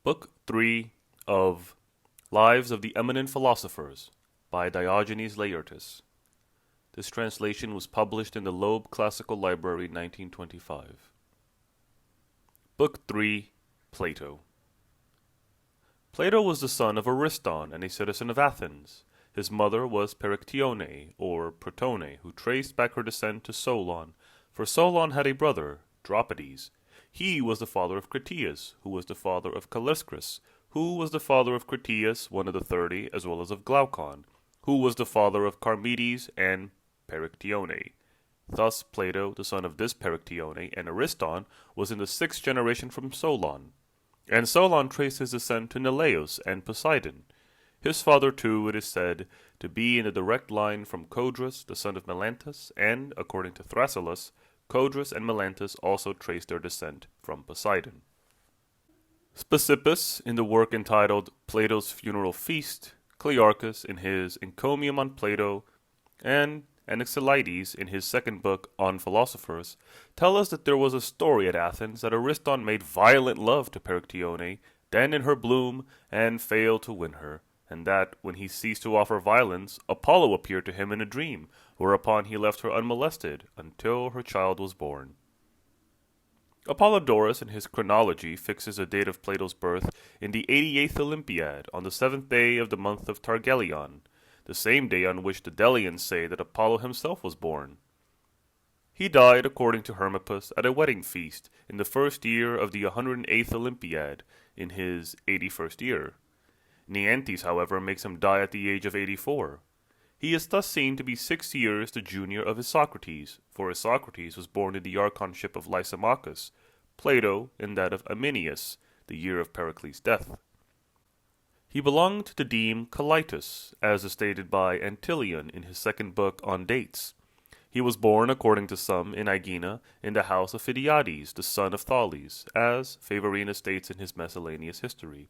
Book 3 of Lives of the Eminent Philosophers by Diogenes Laertius. This translation was published in the Loeb Classical Library, 1925. Book 3, Plato. Plato was the son of Ariston and a citizen of Athens. His mother was Perictione, or Protone, who traced back her descent to Solon, for Solon had a brother, Dropides. He was the father of Critias, who was the father of Calliscus, who was the father of Critias, one of the 30, as well as of Glaucon, who was the father of Charmides and Perictione. Thus Plato, the son of this Perictione, and Ariston, was in the 6th generation from Solon. And Solon traced his descent to Neleus and Poseidon. His father, too, it is said, to be in a direct line from Codrus, the son of Melantus, and, according to Thrasyllus, Codrus and Melantus also traced their descent from Poseidon. Speusippus, in the work entitled Plato's Funeral Feast, Clearchus in his Encomium on Plato, and Anaximenes in his second book on Philosophers, tell us that there was a story at Athens that Ariston made violent love to Perictione, then in her bloom, and failed to win her, and that, when he ceased to offer violence, Apollo appeared to him in a dream, whereupon he left her unmolested until her child was born. Apollodorus in his chronology fixes the date of Plato's birth in the 88th Olympiad, on the 7th day of the month of Targelion, the same day on which the Delians say that Apollo himself was born. He died, according to Hermippus, at a wedding feast in the first year of the 108th Olympiad, in his 81st year. Neanthes, however, makes him die at the age of 84. He is thus seen to be 6 years the junior of Isocrates, for Isocrates was born in the archonship of Lysimachus, Plato in that of Aminius, the year of Pericles' death. He belonged to the deme Calitus, as is stated by Antilion in his second book on dates. He was born, according to some, in Aegina, in the house of Phidiades, the son of Thales, as Favorinus states in his miscellaneous history.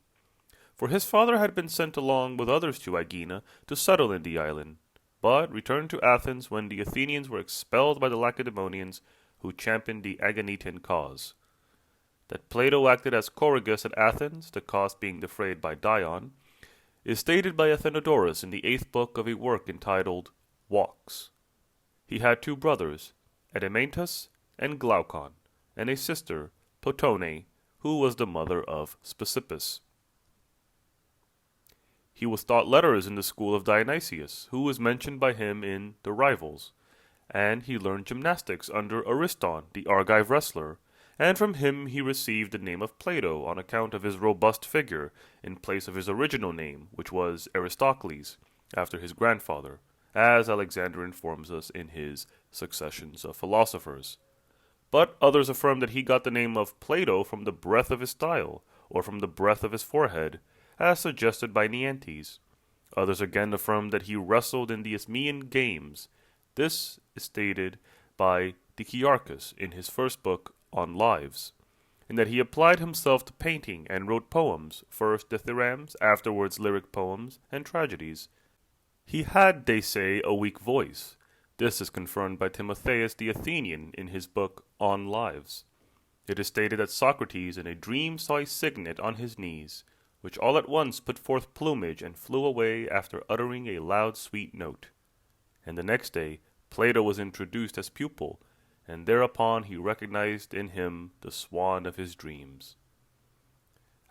For his father had been sent along with others to Aegina to settle in the island, but returned to Athens when the Athenians were expelled by the Lacedaemonians, who championed the Aeginetan cause. That Plato acted as choragus at Athens, the cost being defrayed by Dion, is stated by Athenodorus in the 8th book of a work entitled Walks. He had 2 brothers, Edementus and Glaucon, and a sister, Potone, who was the mother of Speusippus. He was taught letters in the school of Dionysius, who was mentioned by him in The Rivals, and he learned gymnastics under Ariston, the Argive wrestler, and from him he received the name of Plato on account of his robust figure, in place of his original name, which was Aristocles, after his grandfather, as Alexander informs us in his Successions of Philosophers. But others affirm that he got the name of Plato from the breadth of his style, or from the breadth of his forehead, as suggested by Neanthes. Others again affirm that he wrestled in the Isthmian games. This is stated by Dicæarchus in his first book on Lives, and that he applied himself to painting and wrote poems, first dithyrambs, afterwards lyric poems, and tragedies. He had, they say, a weak voice. This is confirmed by Timotheus the Athenian in his book on Lives. It is stated that Socrates in a dream saw a cygnet on his knees, which all at once put forth plumage and flew away after uttering a loud sweet note. And the next day Plato was introduced as pupil, and thereupon he recognized in him the swan of his dreams.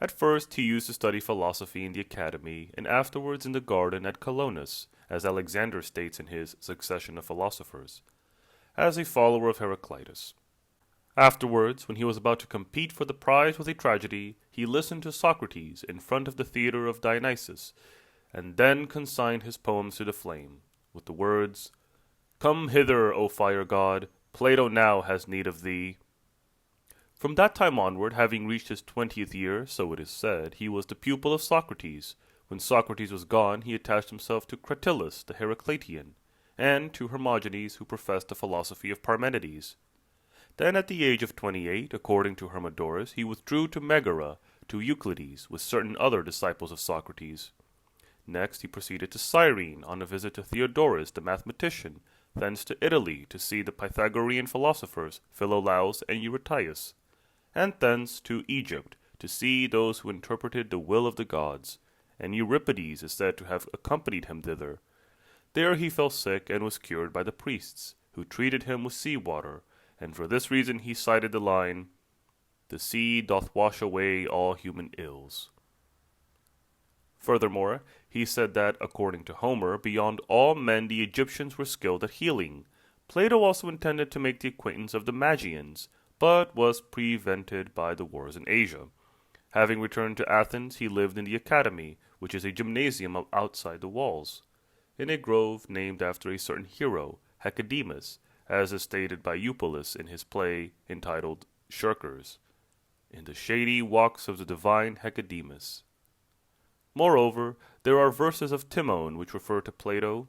At first he used to study philosophy in the academy, and afterwards in the garden at Colonus, as Alexander states in his Succession of Philosophers, as a follower of Heraclitus. Afterwards, when he was about to compete for the prize with a tragedy, he listened to Socrates in front of the theatre of Dionysus, and then consigned his poems to the flame, with the words, "Come hither, O fire god, Plato now has need of thee." From that time onward, having reached his 20th year, so it is said, he was the pupil of Socrates. When Socrates was gone, he attached himself to Cratylus the Heraclitean, and to Hermogenes, who professed the philosophy of Parmenides. Then at the age of 28, according to Hermodorus, he withdrew to Megara, to Euclides, with certain other disciples of Socrates. Next he proceeded to Cyrene on a visit to Theodorus the mathematician, thence to Italy to see the Pythagorean philosophers Philolaus and Eurytius, and thence to Egypt to see those who interpreted the will of the gods, and Euripides is said to have accompanied him thither. There he fell sick and was cured by the priests, who treated him with sea water, and for this reason he cited the line, "The sea doth wash away all human ills." Furthermore, he said that, according to Homer, beyond all men the Egyptians were skilled at healing. Plato also intended to make the acquaintance of the Magians, but was prevented by the wars in Asia. Having returned to Athens, he lived in the Academy, which is a gymnasium outside the walls, in a grove named after a certain hero, Hecademus, as is stated by Eupolis in his play entitled Shirkers, in the shady walks of the divine Hecademus. Moreover, there are verses of Timon which refer to Plato.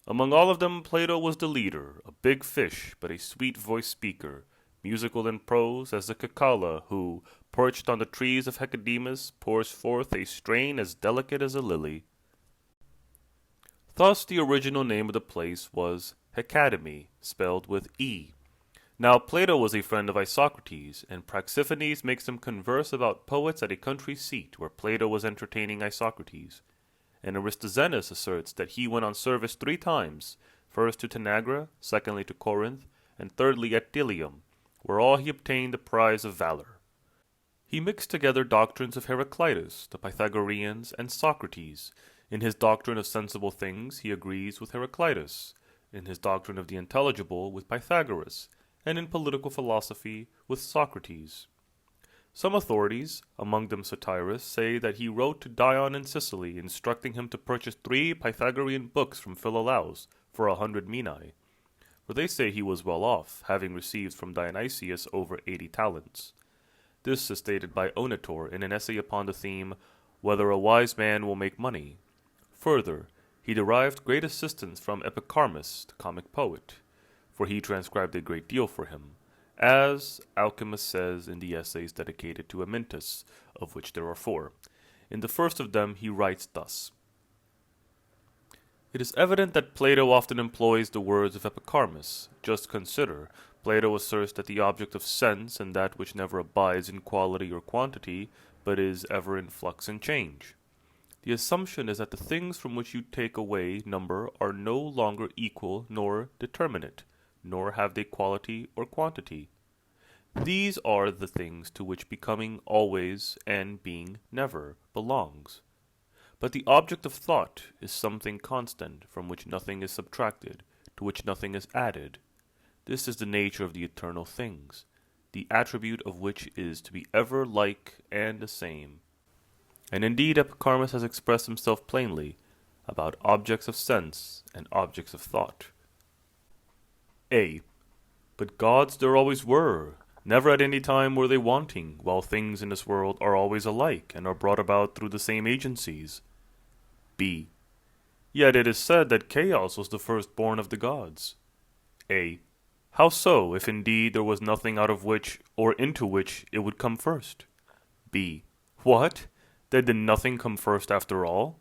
Among all of them, Plato was the leader, a big fish, but a sweet-voiced speaker, musical in prose as the cicala, who, perched on the trees of Hecademus, pours forth a strain as delicate as a lily. Thus the original name of the place was Hecademy, spelled with E. Now Plato was a friend of Isocrates, and Praxiphanes makes them converse about poets at a country seat where Plato was entertaining Isocrates. And Aristoxenus asserts that he went on service 3 times, first to Tanagra, secondly to Corinth, and thirdly at Delium, where all he obtained the prize of valor. He mixed together doctrines of Heraclitus, the Pythagoreans, and Socrates. In his doctrine of sensible things he agrees with Heraclitus, in his doctrine of the intelligible with Pythagoras, and in political philosophy with Socrates. Some authorities, among them Satyrus, say that he wrote to Dion in Sicily, instructing him to purchase 3 Pythagorean books from Philolaus for 100 minae, for they say he was well off, having received from Dionysius over 80 talents. This is stated by Onator in an essay upon the theme, "Whether a wise man will make money." Further, he derived great assistance from Epicharmus, the comic poet, for he transcribed a great deal for him, as Alcimus says in the essays dedicated to Amyntas, of which there are 4. In the first of them he writes thus: "It is evident that Plato often employs the words of Epicharmus. Just consider, Plato asserts that the object of sense and that which never abides in quality or quantity, but is ever in flux and change. The assumption is that the things from which you take away number are no longer equal nor determinate, nor have they quality or quantity. These are the things to which becoming always and being never belongs. But the object of thought is something constant, from which nothing is subtracted, to which nothing is added. This is the nature of the eternal things, the attribute of which is to be ever like and the same." And indeed Epicharmus has expressed himself plainly about objects of sense and objects of thought. A. But gods there always were. Never at any time were they wanting, while things in this world are always alike, and are brought about through the same agencies. B. Yet it is said that chaos was the firstborn of the gods. A. How so, if indeed there was nothing out of which, or into which, it would come first? B. What? Then did nothing come first after all?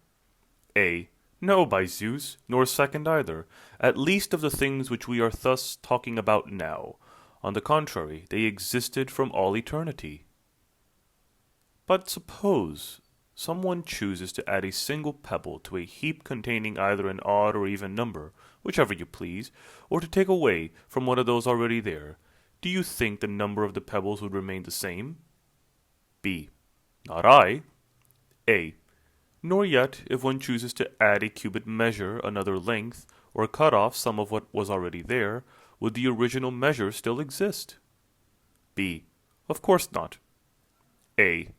A. No, by Zeus, nor second either, at least of the things which we are thus talking about now. On the contrary, they existed from all eternity. But suppose someone chooses to add a single pebble to a heap containing either an odd or even number, whichever you please, or to take away from one of those already there. Do you think the number of the pebbles would remain the same? B. Not I. A. Nor yet, if one chooses to add a cubit measure another length, or cut off some of what was already there, would the original measure still exist? B. Of course not. A.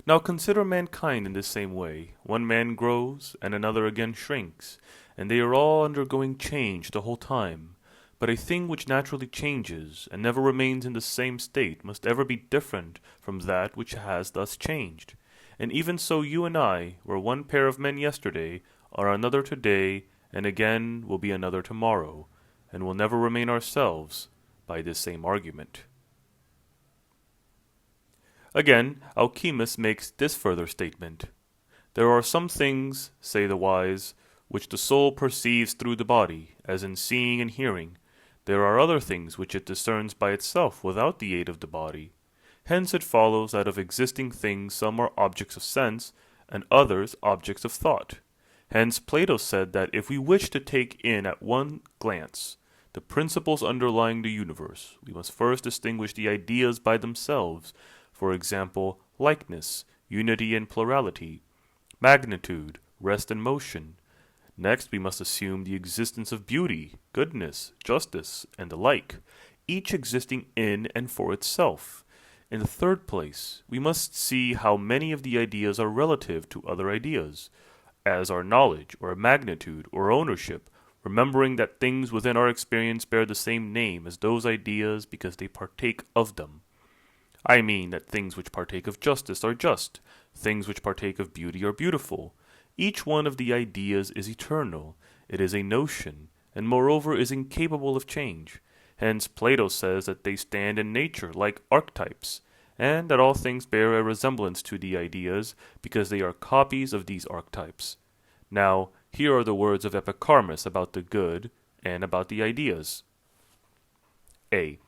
Now consider mankind in this same way. One man grows, and another again shrinks, and they are all undergoing change the whole time. But a thing which naturally changes, and never remains in the same state, must ever be different from that which has thus changed. And even so you and I were one pair of men yesterday, are another today, and again will be another tomorrow, and will never remain ourselves by this same argument. Again, Alcimus makes this further statement. There are some things, say the wise, which the soul perceives through the body, as in seeing and hearing. There are other things which it discerns by itself without the aid of the body. Hence it follows that of existing things some are objects of sense, and others objects of thought. Hence Plato said that if we wish to take in at one glance the principles underlying the universe, we must first distinguish the ideas by themselves, for example, likeness, unity and plurality, magnitude, rest and motion. Next, we must assume the existence of beauty, goodness, justice, and the like, each existing in and for itself. In the third place, we must see how many of the ideas are relative to other ideas, as are knowledge, or magnitude, or ownership, remembering that things within our experience bear the same name as those ideas because they partake of them. I mean that things which partake of justice are just, things which partake of beauty are beautiful. Each one of the ideas is eternal, it is a notion, and moreover is incapable of change. Hence Plato says that they stand in nature like archetypes, and that all things bear a resemblance to the ideas because they are copies of these archetypes. Now, here are the words of Epicharmus about the good and about the ideas. A.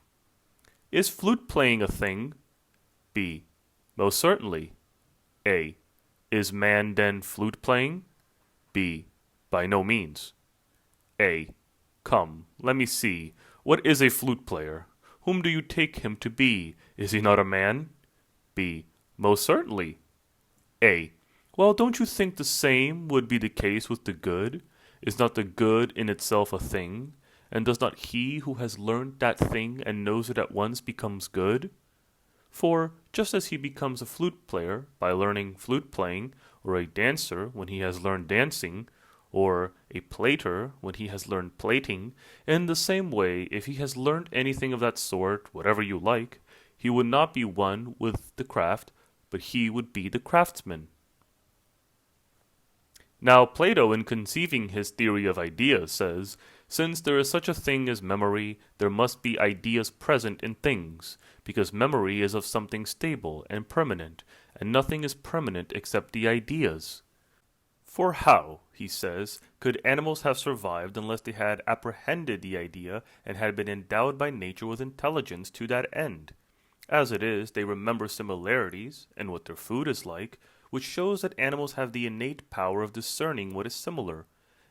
Is flute playing a thing? B. Most certainly. A. Is man then flute playing? B. By no means. A. Come, let me see. What is a flute player? Whom do you take him to be? Is he not a man? B. Most certainly. A. Well, don't you think the same would be the case with the good? Is not the good in itself a thing? And does not he who has learned that thing and knows it at once becomes good? For, just as he becomes a flute player by learning flute playing, or a dancer when he has learned dancing, or a plater when he has learned plating, in the same way, if he has learned anything of that sort, whatever you like, he would not be one with the craft, but he would be the craftsman. Now Plato, in conceiving his theory of ideas, says, since there is such a thing as memory, there must be ideas present in things, because memory is of something stable and permanent, and nothing is permanent except the ideas. For how, he says, could animals have survived unless they had apprehended the idea and had been endowed by nature with intelligence to that end? As it is, they remember similarities, and what their food is like, which shows that animals have the innate power of discerning what is similar,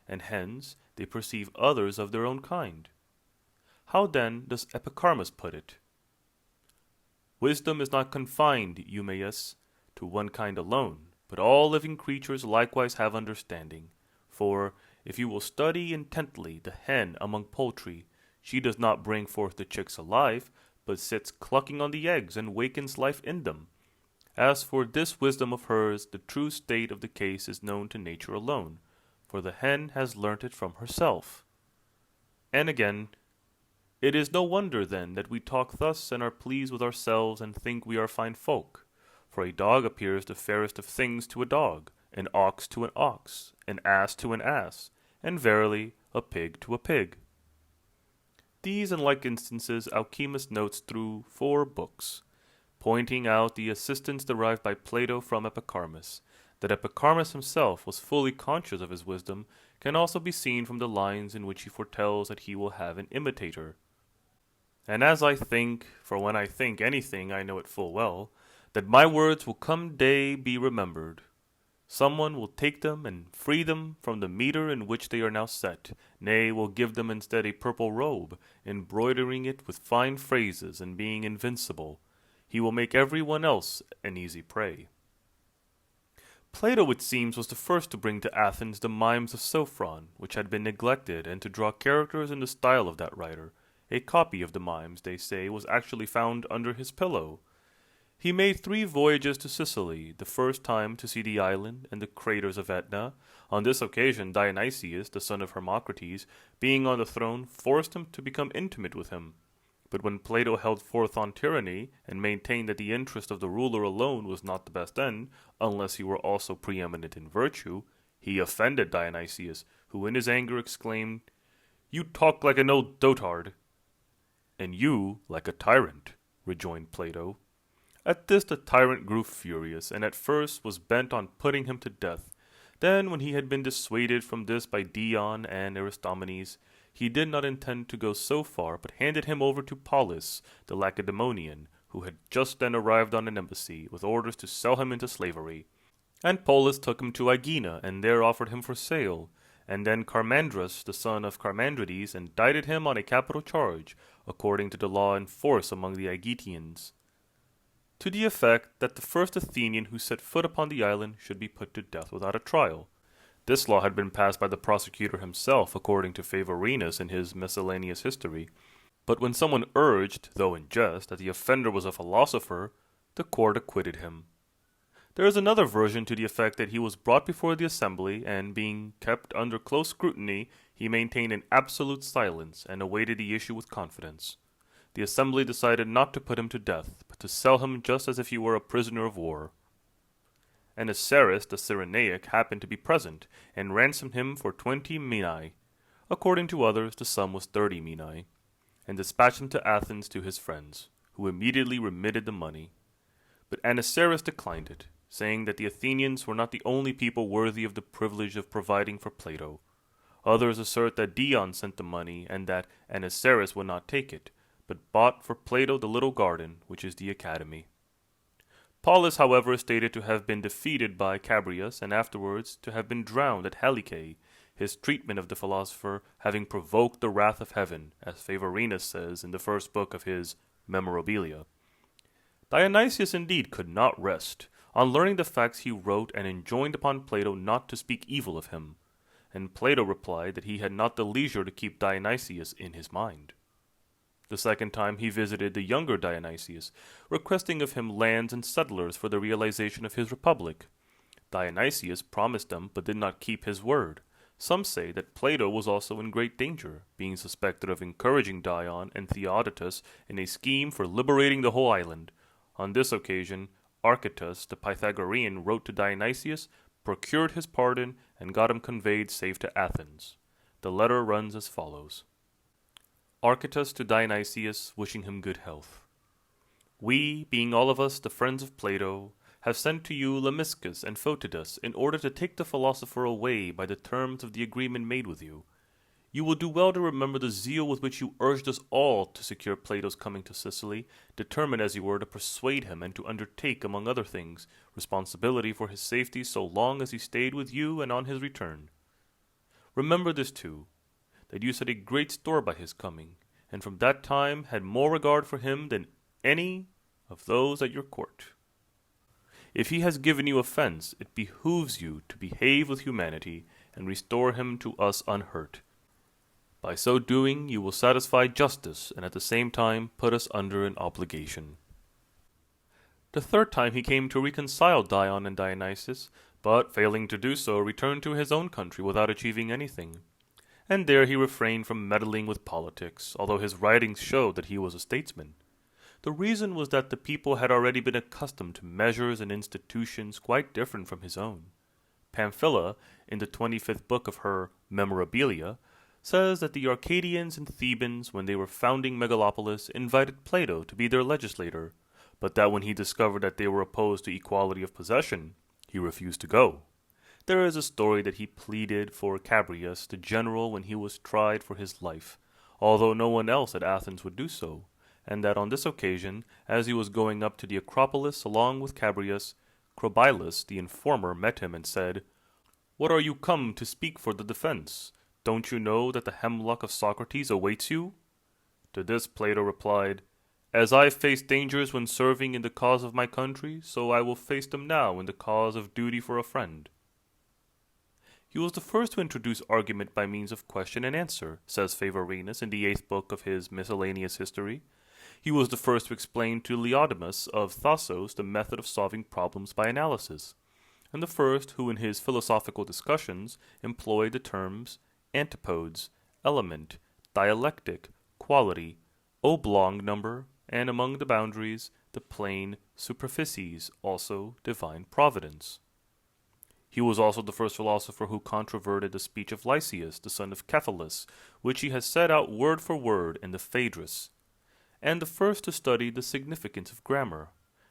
and hence they perceive others of their own kind. How then does Epicharmus put it? Wisdom is not confined, Eumaeus, to one kind alone, but all living creatures likewise have understanding. For, if you will study intently the hen among poultry, she does not bring forth the chicks alive, but sits clucking on the eggs and wakens life in them. As for this wisdom of hers, the true state of the case is known to nature alone, for the hen has learnt it from herself. And again, it is no wonder then that we talk thus and are pleased with ourselves and think we are fine folk. For a dog appears the fairest of things to a dog, an ox to an ox, an ass to an ass, and verily a pig to a pig. These and like instances Alchemus notes through 4 books, pointing out the assistance derived by Plato from Epicharmus. That Epicharmus himself was fully conscious of his wisdom can also be seen from the lines in which he foretells that he will have an imitator. And as I think, for when I think anything I know it full well, that my words will come day be remembered. Someone will take them and free them from the metre in which they are now set, nay, will give them instead a purple robe, embroidering it with fine phrases and being invincible. He will make every one else an easy prey. Plato, it seems, was the first to bring to Athens the mimes of Sophron, which had been neglected, and to draw characters in the style of that writer. A copy of the mimes, they say, was actually found under his pillow. He made 3 voyages to Sicily, the first time to see the island and the craters of Etna. On this occasion Dionysius, the son of Hermocrates, being on the throne, forced him to become intimate with him. But when Plato held forth on tyranny, and maintained that the interest of the ruler alone was not the best end, unless he were also preeminent in virtue, he offended Dionysius, who in his anger exclaimed, "You talk like an old dotard." "And you like a tyrant," rejoined Plato. At this the tyrant grew furious, and at first was bent on putting him to death. Then, when he had been dissuaded from this by Dion and Aristomenes, he did not intend to go so far, but handed him over to Polus, the Lacedaemonian, who had just then arrived on an embassy with orders to sell him into slavery. And Polus took him to Aegina, and there offered him for sale. And then Carmandrus, the son of Carmandrides, indicted him on a capital charge, according to the law in force among the Aegetians, to the effect that the first Athenian who set foot upon the island should be put to death without a trial. This law had been passed by the prosecutor himself, according to Favorinus in his Miscellaneous History. But when someone urged, though in jest, that the offender was a philosopher, the court acquitted him. There is another version to the effect that he was brought before the assembly, and being kept under close scrutiny, he maintained an absolute silence and awaited the issue with confidence. The assembly decided not to put him to death, but to sell him just as if he were a prisoner of war. Aniceris the Cyrenaic happened to be present, and ransomed him for 20 minae. According to others, the sum was 30 minae, and dispatched him to Athens to his friends, who immediately remitted the money. But Aniceris declined it, saying that the Athenians were not the only people worthy of the privilege of providing for Plato. Others assert that Dion sent the money, and that Aniceris would not take it, but bought for Plato the little garden, which is the academy. Polus, however, is stated to have been defeated by Chabrias, and afterwards to have been drowned at Halicae, his treatment of the philosopher having provoked the wrath of heaven, as Favorinus says in the first book of his Memorabilia. Dionysius indeed could not rest. On learning the facts he wrote and enjoined upon Plato not to speak evil of him, and Plato replied that he had not the leisure to keep Dionysius in his mind. The second time he visited the younger Dionysius, requesting of him lands and settlers for the realization of his republic. Dionysius promised them, but did not keep his word. Some say that Plato was also in great danger, being suspected of encouraging Dion and Theodotus in a scheme for liberating the whole island. On this occasion, Archytas the Pythagorean wrote to Dionysius, procured his pardon, and got him conveyed safe to Athens. The letter runs as follows. Archytas to Dionysius, wishing him good health. We, being all of us the friends of Plato, have sent to you Lamiscus and Photidas in order to take the philosopher away by the terms of the agreement made with you. You will do well to remember the zeal with which you urged us all to secure Plato's coming to Sicily, determined as you were to persuade him and to undertake, among other things, responsibility for his safety so long as he stayed with you and on his return. Remember this too, that you set a great store by his coming, and from that time had more regard for him than any of those at your court. If he has given you offense, it behooves you to behave with humanity and restore him to us unhurt. By so doing, you will satisfy justice and at the same time put us under an obligation. The third time he came to reconcile Dion and Dionysius, but failing to do so, returned to his own country without achieving anything. And there he refrained from meddling with politics, although his writings showed that he was a statesman. The reason was that the people had already been accustomed to measures and institutions quite different from his own. Pamphila, in the 25th book of her Memorabilia, says that the Arcadians and Thebans, when they were founding Megalopolis, invited Plato to be their legislator, but that when he discovered that they were opposed to equality of possession, he refused to go. There is a story that he pleaded for Chabrias, the general, when he was tried for his life, although no one else at Athens would do so, and that on this occasion, as he was going up to the Acropolis along with Chabrias, Crobilus, the informer, met him and said, "What are you come to speak for the defense? Don't you know that the hemlock of Socrates awaits you?" To this Plato replied, "As I faced dangers when serving in the cause of my country, so I will face them now in the cause of duty for a friend." He was the first to introduce argument by means of question and answer, says Favorinus in the 8th book of his Miscellaneous History. He was the first to explain to Leodamus of Thassos the method of solving problems by analysis, and the first who in his philosophical discussions employed the terms antipodes, element, dialectic, quality, oblong number, and among the boundaries, the plane superficies, also divine providence. He was also the first philosopher who controverted the speech of Lysias, the son of Cephalus, which he has set out word for word in the Phaedrus, and the first to study the significance of grammar,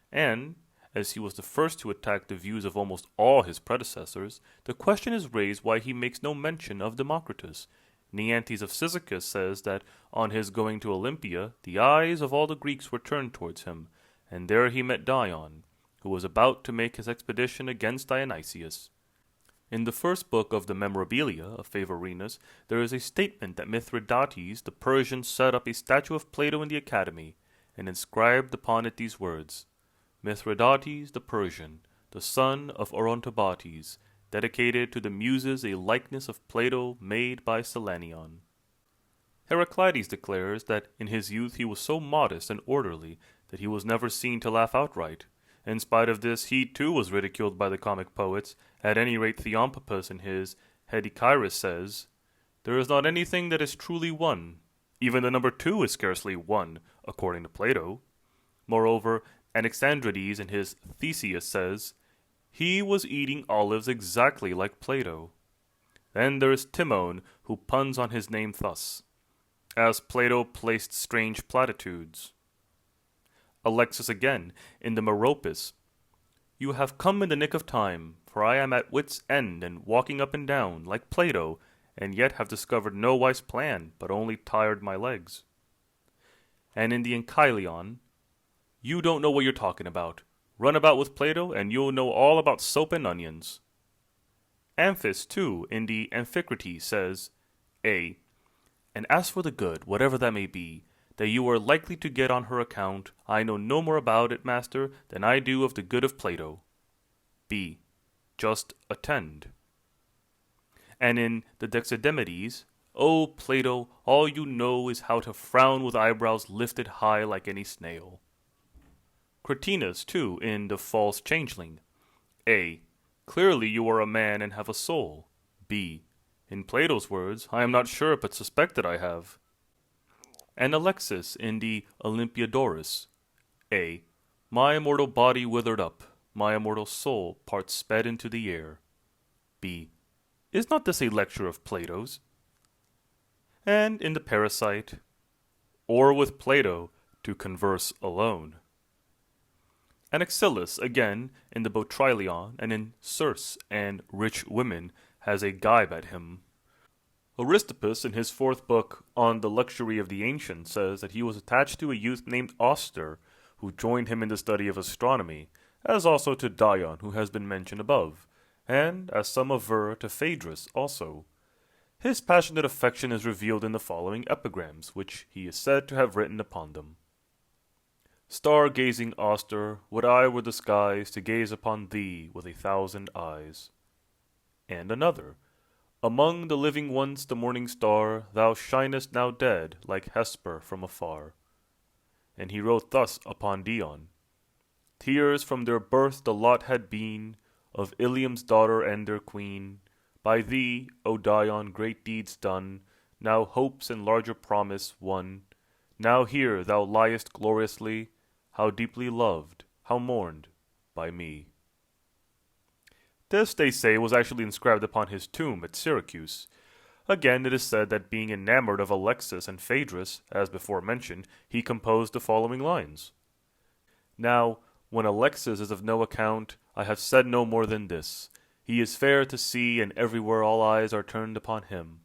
and, as he was the first to attack the views of almost all his predecessors, the question is raised why he makes no mention of Democritus. Neanthes of Cyzicus says that on his going to Olympia, the eyes of all the Greeks were turned towards him, and there he met Dion, who was about to make his expedition against Dionysius. In the first book of the Memorabilia of Favorinus, there is a statement that Mithridates the Persian set up a statue of Plato in the Academy, and inscribed upon it these words: Mithridates the Persian, the son of Orontobates, dedicated to the Muses a likeness of Plato made by Selenion. Heraclides declares that in his youth he was so modest and orderly that he was never seen to laugh outright. In spite of this, he too was ridiculed by the comic poets. At any rate, Theompapus in his Hedychiris says, "There is not anything that is truly one. Even the number 2 is scarcely 1, according to Plato." Moreover, Anaxandrides in his Theseus says, "He was eating olives exactly like Plato." Then there is Timon, who puns on his name thus: "As Plato placed strange platitudes." Alexis again, in the Meropis: "You have come in the nick of time, for I am at wit's end and walking up and down, like Plato, and yet have discovered no wise plan, but only tired my legs." And in the Enchiridion: "You don't know what you're talking about. Run about with Plato, and you'll know all about soap and onions." Amphis, too, in the Amphicrates, says, A. "And as for the good, whatever that may be, that you are likely to get on her account, I know no more about it, master, than I do of the good of Plato." B. Just attend. And in the Dexedemodes: "O Plato, all you know is how to frown with eyebrows lifted high like any snail." Cratinus, too, in the False Changeling: A. "Clearly you are a man and have a soul." B. "In Plato's words, I am not sure but suspect that I have." And Alexis in the Olympiodorus: A. "My immortal body withered up, my immortal soul parts sped into the air." B. "Is not this a lecture of Plato's?" And in the Parasite: "Or with Plato to converse alone." And Axylus, again, in the Botryllion and in Circe and Rich Women, has a gibe at him. Aristippus, in his 4th book on the luxury of the ancients, says that he was attached to a youth named Auster, who joined him in the study of astronomy, as also to Dion, who has been mentioned above, and, as some aver, to Phaedrus also. His passionate affection is revealed in the following epigrams, which he is said to have written upon them: "Star-gazing Auster, would I were the skies to gaze upon thee with 1,000 eyes." And another: "Among the living once the morning star, thou shinest now dead like Hesper from afar." And he wrote thus upon Dion: "Tears from their birth the lot had been of Ilium's daughter and their queen. By thee, O Dion, great deeds done, now hopes and larger promise won. Now here thou liest gloriously, how deeply loved, how mourned by me." This, they say, was actually inscribed upon his tomb at Syracuse. Again, it is said that being enamored of Alexis and Phaedrus, as before mentioned, he composed the following lines: "Now, when Alexis is of no account, I have said no more than this: he is fair to see, and everywhere all eyes are turned upon him.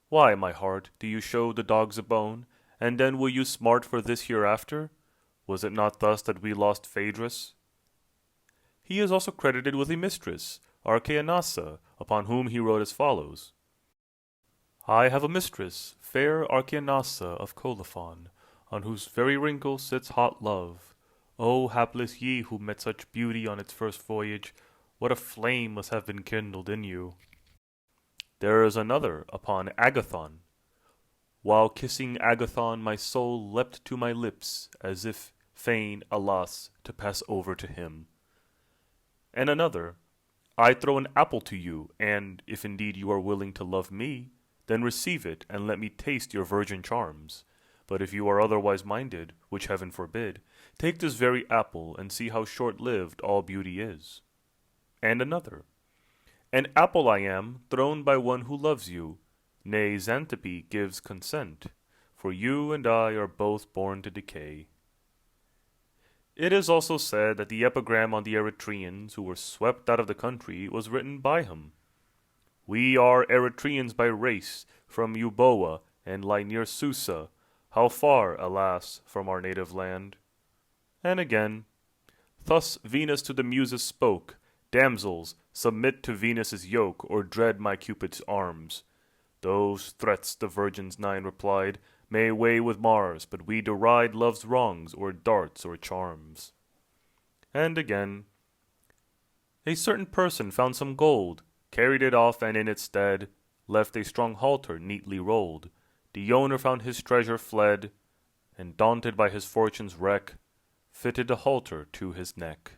Why, my heart, do you show the dogs a bone, and then will you smart for this hereafter? Was it not thus that we lost Phaedrus?" He is also credited with a mistress, Archaeanassa, upon whom he wrote as follows: "I have a mistress, fair Archaeanassa of Colophon, on whose very wrinkle sits hot love. O hapless ye who met such beauty on its first voyage, what a flame must have been kindled in you." There is another upon Agathon: "While kissing Agathon my soul leapt to my lips, as if fain, alas, to pass over to him." And another: "I throw an apple to you, and, if indeed you are willing to love me, then receive it, and let me taste your virgin charms. But if you are otherwise minded, which heaven forbid, take this very apple, and see how short-lived all beauty is." And another: "An apple I am, thrown by one who loves you. Nay, Xantippe gives consent, for you and I are both born to decay." It is also said that the epigram on the Eretrians who were swept out of the country was written by him: "We are Eretrians by race, from Euboea, and lie near Susa, how far, alas, from our native land." And again, thus Venus to the Muses spoke, Damsels, submit to Venus's yoke, or dread my Cupid's arms. Those threats, the virgins 9 replied, may weigh with Mars, but we deride love's wrongs, or darts, or charms. And again, a certain person found some gold, carried it off, and in its stead left a strong halter neatly rolled. The owner found his treasure fled, and daunted by his fortune's wreck, fitted a halter to his neck.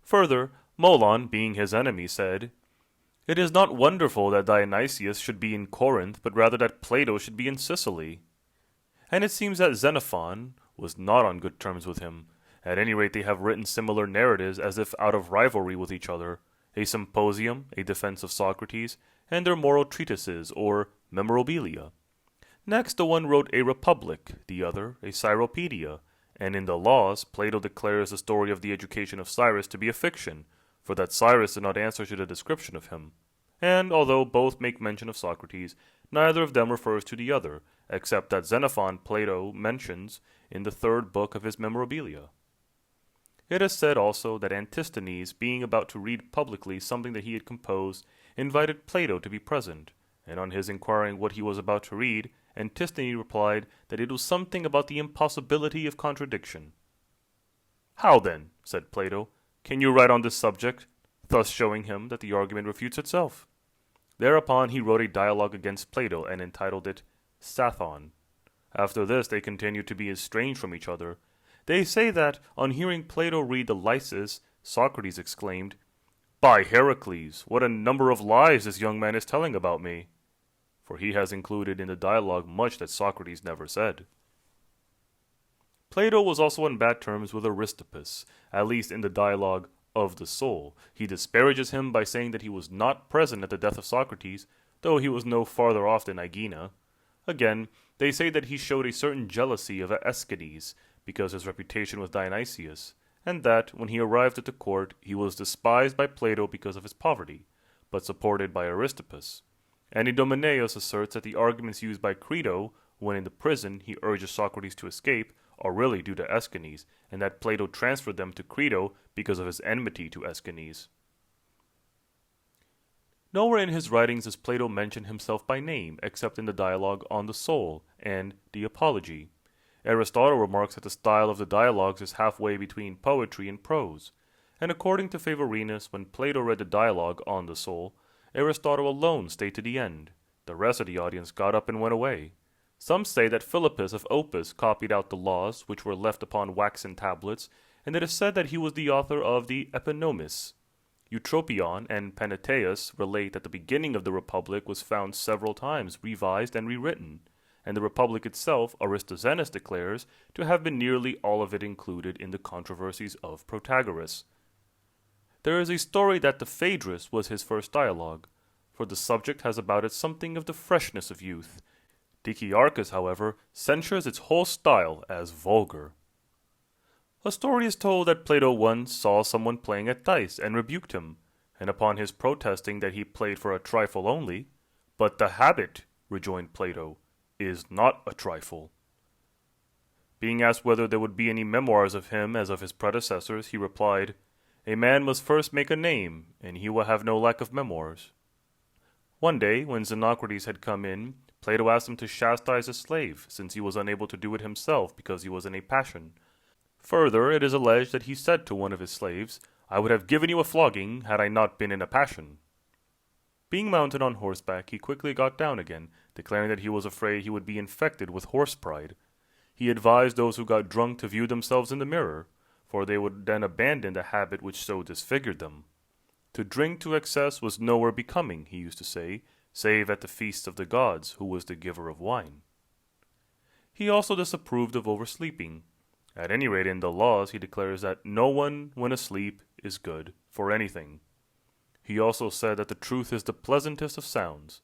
Further, Molon, being his enemy, said, It is not wonderful that Dionysius should be in Corinth, but rather that Plato should be in Sicily. And it seems that Xenophon was not on good terms with him. At any rate, they have written similar narratives as if out of rivalry with each other, a symposium, a defense of Socrates, and their moral treatises, or memorabilia. Next, the one wrote a republic, the other a cyropedia, and in the Laws, Plato declares the story of the education of Cyrus to be a fiction, for that Cyrus did not answer to the description of him. And although both make mention of Socrates, neither of them refers to the other, except that Xenophon Plato mentions in the 3rd book of his memorabilia. It is said also that Antisthenes, being about to read publicly something that he had composed, invited Plato to be present, and on his inquiring what he was about to read, Antisthenes replied that it was something about the impossibility of contradiction. How then, said Plato, can you write on this subject, thus showing him that the argument refutes itself? Thereupon he wrote a dialogue against Plato and entitled it Sathon. After this they continued to be estranged from each other. They say that, on hearing Plato read the Lysis, Socrates exclaimed, By Heracles, what a number of lies this young man is telling about me! For he has included in the dialogue much that Socrates never said. Plato was also on bad terms with Aristippus, at least in the dialogue of the Soul. He disparages him by saying that he was not present at the death of Socrates, though he was no farther off than Aegina. Again, they say that he showed a certain jealousy of Aeschines, because his reputation with Dionysius, and that, when he arrived at the court, he was despised by Plato because of his poverty, but supported by Aristippus. And Idomeneus asserts that the arguments used by Crito, when in the prison he urges Socrates to escape, are really due to Aeschines, and that Plato transferred them to Crito because of his enmity to Aeschines. Nowhere in his writings does Plato mention himself by name, except in the dialogue on the Soul and the Apology. Aristotle remarks that the style of the dialogues is halfway between poetry and prose, and according to Favorinus, when Plato read the dialogue on the Soul, Aristotle alone stayed to the end. The rest of the audience got up and went away. Some say that Philippus of Opus copied out the laws, which were left upon waxen tablets, and it is said that he was the author of the Epinomis. Eutropion and Paneteus relate that the beginning of the Republic was found several times revised and rewritten, and the Republic itself, Aristoxenus declares, to have been nearly all of it included in the controversies of Protagoras. There is a story that the Phaedrus was his first dialogue, for the subject has about it something of the freshness of youth. Dicaearchus, however, censures its whole style as vulgar. A story is told that Plato once saw someone playing at dice and rebuked him, and upon his protesting that he played for a trifle only, "But the habit," rejoined Plato, "is not a trifle." Being asked whether there would be any memoirs of him as of his predecessors, he replied, "A man must first make a name, and he will have no lack of memoirs." One day, when Xenocrates had come in, Plato asked him to chastise a slave, since he was unable to do it himself because he was in a passion. Further, it is alleged that he said to one of his slaves, "I would have given you a flogging had I not been in a passion." Being mounted on horseback, he quickly got down again, declaring that he was afraid he would be infected with horse pride. He advised those who got drunk to view themselves in the mirror, for they would then abandon the habit which so disfigured them. To drink to excess was nowhere becoming, he used to say, save at the feasts of the gods, who was the giver of wine. He also disapproved of oversleeping. At any rate, in the laws, he declares that no one, when asleep, is good for anything. He also said that the truth is the pleasantest of sounds.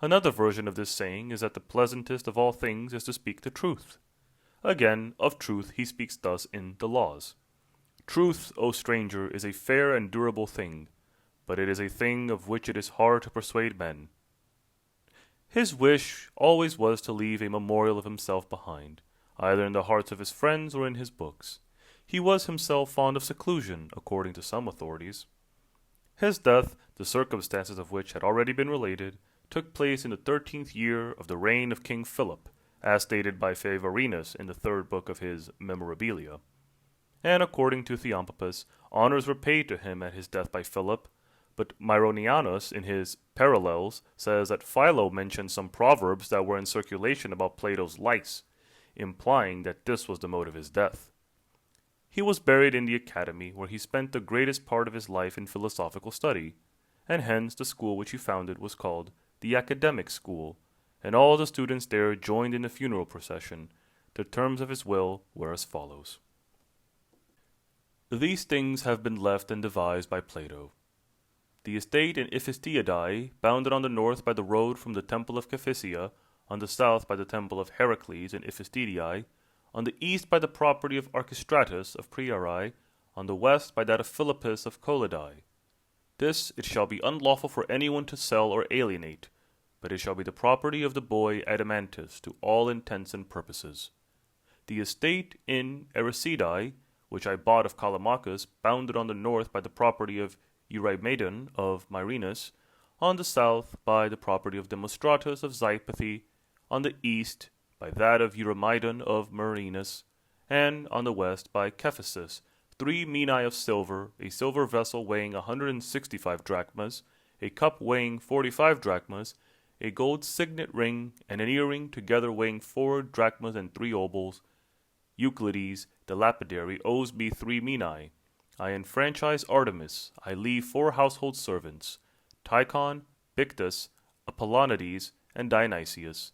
Another version of this saying is that the pleasantest of all things is to speak the truth. Again, of truth he speaks thus in the laws. "Truth, O stranger, is a fair and durable thing, but it is a thing of which it is hard to persuade men." His wish always was to leave a memorial of himself behind, either in the hearts of his friends or in his books. He was himself fond of seclusion, according to some authorities. His death, the circumstances of which had already been related, took place in the 13th year of the reign of King Philip, as stated by Favorinus in the third book of his Memorabilia. And according to Theopompus, honors were paid to him at his death by Philip, but Myronianus, in his Parallels, says that Philo mentioned some proverbs that were in circulation about Plato's lice, implying that this was the mode of his death. He was buried in the Academy, where he spent the greatest part of his life in philosophical study, and hence the school which he founded was called the Academic School, and all the students there joined in the funeral procession. The terms of his will were as follows. These things have been left and devised by Plato. The estate in Iphistiadae, bounded on the north by the road from the temple of Cephissia, on the south by the temple of Heracles in Iphistiadae, on the east by the property of Archistratus of Priarai, on the west by that of Philippus of Collidae. This it shall be unlawful for anyone to sell or alienate, but it shall be the property of the boy Adamantus to all intents and purposes. The estate in Erisidae, which I bought of Callimachus, bounded on the north by the property of Eurymedon of Myrinus, on the south by the property of Demostratus of Xipathi, on the east by that of Eurymedon of Marinus, and on the west by Cephisus, 3 minae of silver, a silver vessel weighing 165 drachmas, a cup weighing 45 drachmas, a gold signet ring, and an earring together weighing 4 drachmas and 3 obols. Euclides, the lapidary, owes me 3 minae. I enfranchise Artemis. I leave 4 household servants, Tychon, Pictus, Apollonides, and Dionysius.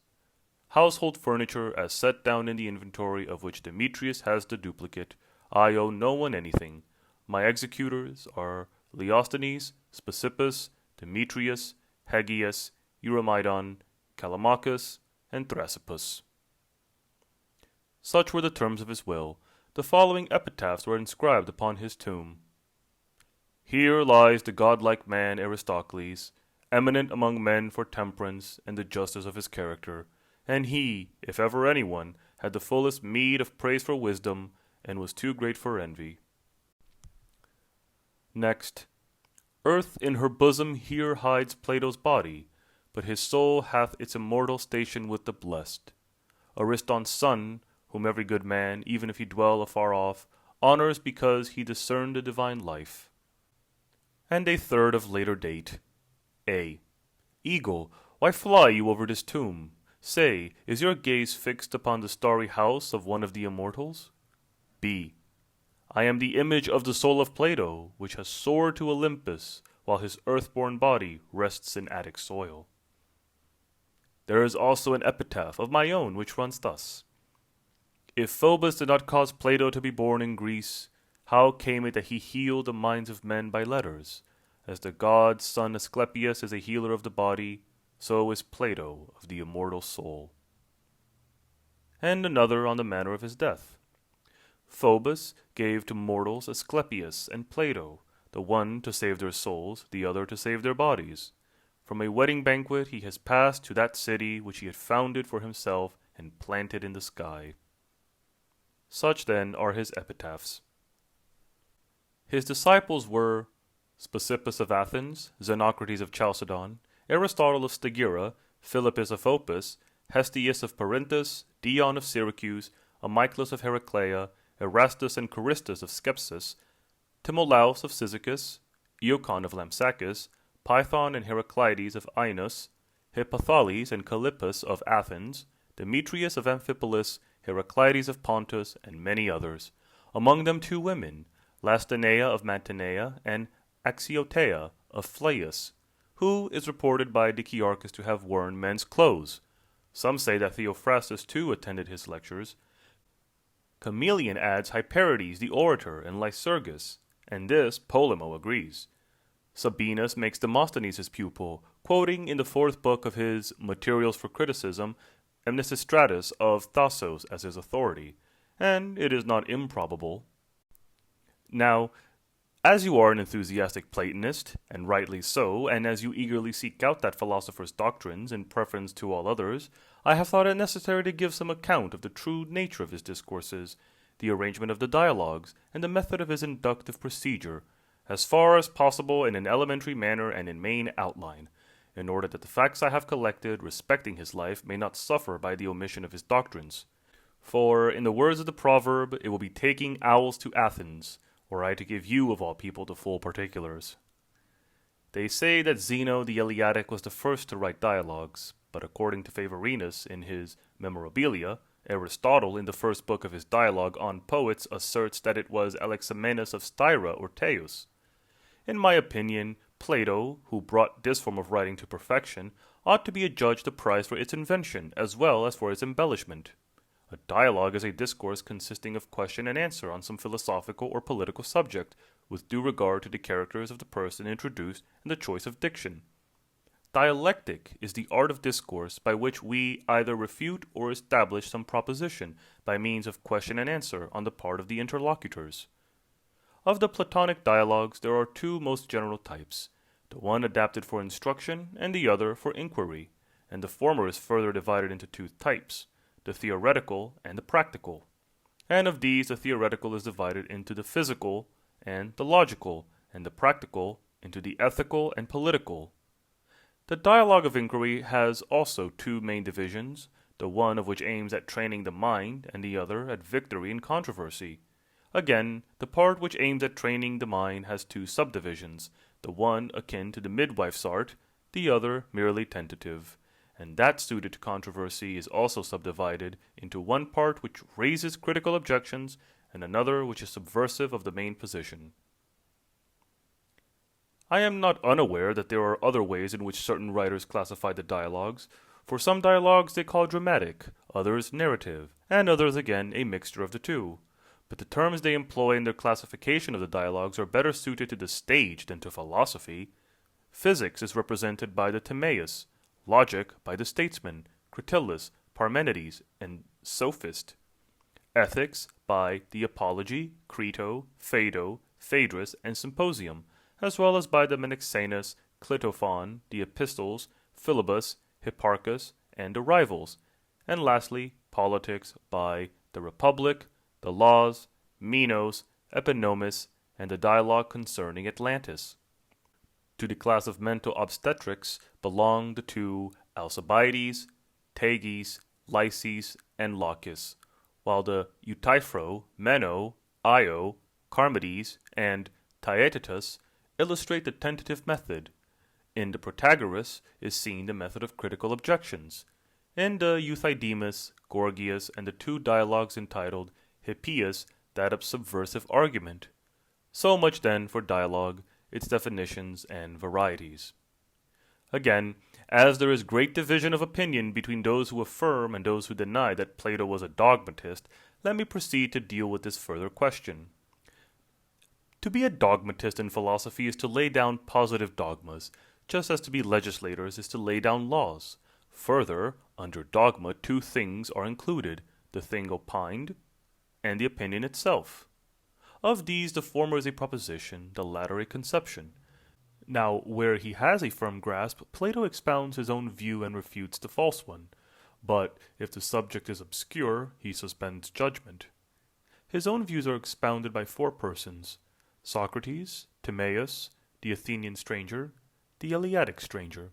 Household furniture as set down in the inventory, of which Demetrius has the duplicate. I owe no one anything. My executors are Leosthenes, Speusippus, Demetrius, Hegius, Eurymedon, Callimachus, and Thrasybus. Such were the terms of his will. The following epitaphs were inscribed upon his tomb. Here lies the godlike man Aristocles, eminent among men for temperance and the justice of his character, and he, if ever anyone, had the fullest meed of praise for wisdom, and was too great for envy. Next, earth in her bosom here hides Plato's body, but his soul hath its immortal station with the blessed. Ariston's son, whom every good man, even if he dwell afar off, honors because he discerned the divine life. And a third of later date. A. Eagle, why fly you over this tomb? Say, is your gaze fixed upon the starry house of one of the immortals? B. I am the image of the soul of Plato, which has soared to Olympus, while his earth-born body rests in Attic soil. There is also an epitaph of my own, which runs thus. If Phobos did not cause Plato to be born in Greece, how came it that he healed the minds of men by letters? As the god's son Asclepius is a healer of the body, so is Plato of the immortal soul. And another on the manner of his death. Phobos gave to mortals Asclepius and Plato, the one to save their souls, the other to save their bodies. From a wedding banquet he has passed to that city which he had founded for himself and planted in the sky. Such then are his epitaphs. His disciples were Speusippus of Athens, Xenocrates of Chalcedon, Aristotle of Stagira, Philippus of Opus, Hestius of Perinthus, Dion of Syracuse, Amyclus of Heraclea, Erastus and Charistus of Skepsis, Timolaus of Cyzicus, Eocon of Lampsacus, Python and Heraclides of Ainus, Hippothales and Callippus of Athens, Demetrius of Amphipolis, Heraclides of Pontus, and many others, among them 2 women, Lastinea of Mantinea and Axiotea of Phlius, who is reported by Dicaearchus to have worn men's clothes. Some say that Theophrastus too attended his lectures. Chameleon adds Hyperides the orator and Lycurgus, and this Polemo agrees. Sabinus makes Demosthenes his pupil, quoting in the 4th book of his Materials for Criticism Amnesistratus of Thasos as his authority, and it is not improbable. Now, As you are an enthusiastic Platonist, and rightly so, and as you eagerly seek out that philosopher's doctrines in preference to all others, I have thought it necessary to give some account of the true nature of his discourses, the arrangement of the dialogues, and the method of his inductive procedure, as far as possible in an elementary manner and in main outline, in order that the facts I have collected respecting his life may not suffer by the omission of his doctrines. For, in the words of the proverb, it will be taking owls to Athens, were I to give you of all people the full particulars. They say that Zeno the Eleatic was the first to write dialogues, but according to Favorinus in his Memorabilia, Aristotle in the first book of his dialogue on poets asserts that it was Alexamenus of Styra or Teus. In my opinion, Plato, who brought this form of writing to perfection, ought to be adjudged the prize for its invention as well as for its embellishment. A dialogue is a discourse consisting of question and answer on some philosophical or political subject, with due regard to the characters of the person introduced and the choice of diction. Dialectic is the art of discourse by which we either refute or establish some proposition by means of question and answer on the part of the interlocutors. Of the Platonic dialogues there are two most general types, the one adapted for instruction and the other for inquiry, and the former is further divided into two types, the theoretical and the practical. And of these the theoretical is divided into the physical and the logical, and the practical into the ethical and political. The dialogue of inquiry has also two main divisions, the one of which aims at training the mind, and the other at victory in controversy. Again, the part which aims at training the mind has two subdivisions, the one akin to the midwife's art, the other merely tentative, and that suited to controversy is also subdivided into one part which raises critical objections, and another which is subversive of the main position. I am not unaware that there are other ways in which certain writers classify the dialogues. For some dialogues they call dramatic, others narrative, and others again a mixture of the two. But the terms they employ in their classification of the dialogues are better suited to the stage than to philosophy. Physics is represented by the Timaeus, logic by the statesman, Cratylus, Parmenides, and sophist. Ethics by the Apology, Crito, Phaedo, Phaedrus, and Symposium, as well as by the Menexenus, Clitophon, the Epistles, Philebus, Hipparchus, and the Rivals, and lastly, politics by the Republic, the Laws, Minos, Epinomis, and the dialogue concerning Atlantis. To the class of mental obstetrics belong the two Alcibiades, Tagis, Lysis, and Locus, while the Euthyphro, Meno, Io, Charmides, and Thaetetus illustrate the tentative method. In the Protagoras is seen the method of critical objections. In the Euthydemus, Gorgias, and the two dialogues entitled Hippias, that of subversive argument. So much then for dialogue, its definitions and varieties. Again, as there is great division of opinion between those who affirm and those who deny that Plato was a dogmatist, let me proceed to deal with this further question. To be a dogmatist in philosophy is to lay down positive dogmas, just as to be legislators is to lay down laws. Further, under dogma two things are included, the thing opined and the opinion itself. Of these the former is a proposition, the latter a conception. Now, where he has a firm grasp, Plato expounds his own view and refutes the false one. But if the subject is obscure, he suspends judgment. His own views are expounded by four persons: Socrates, Timaeus, the Athenian stranger, the Eleatic stranger.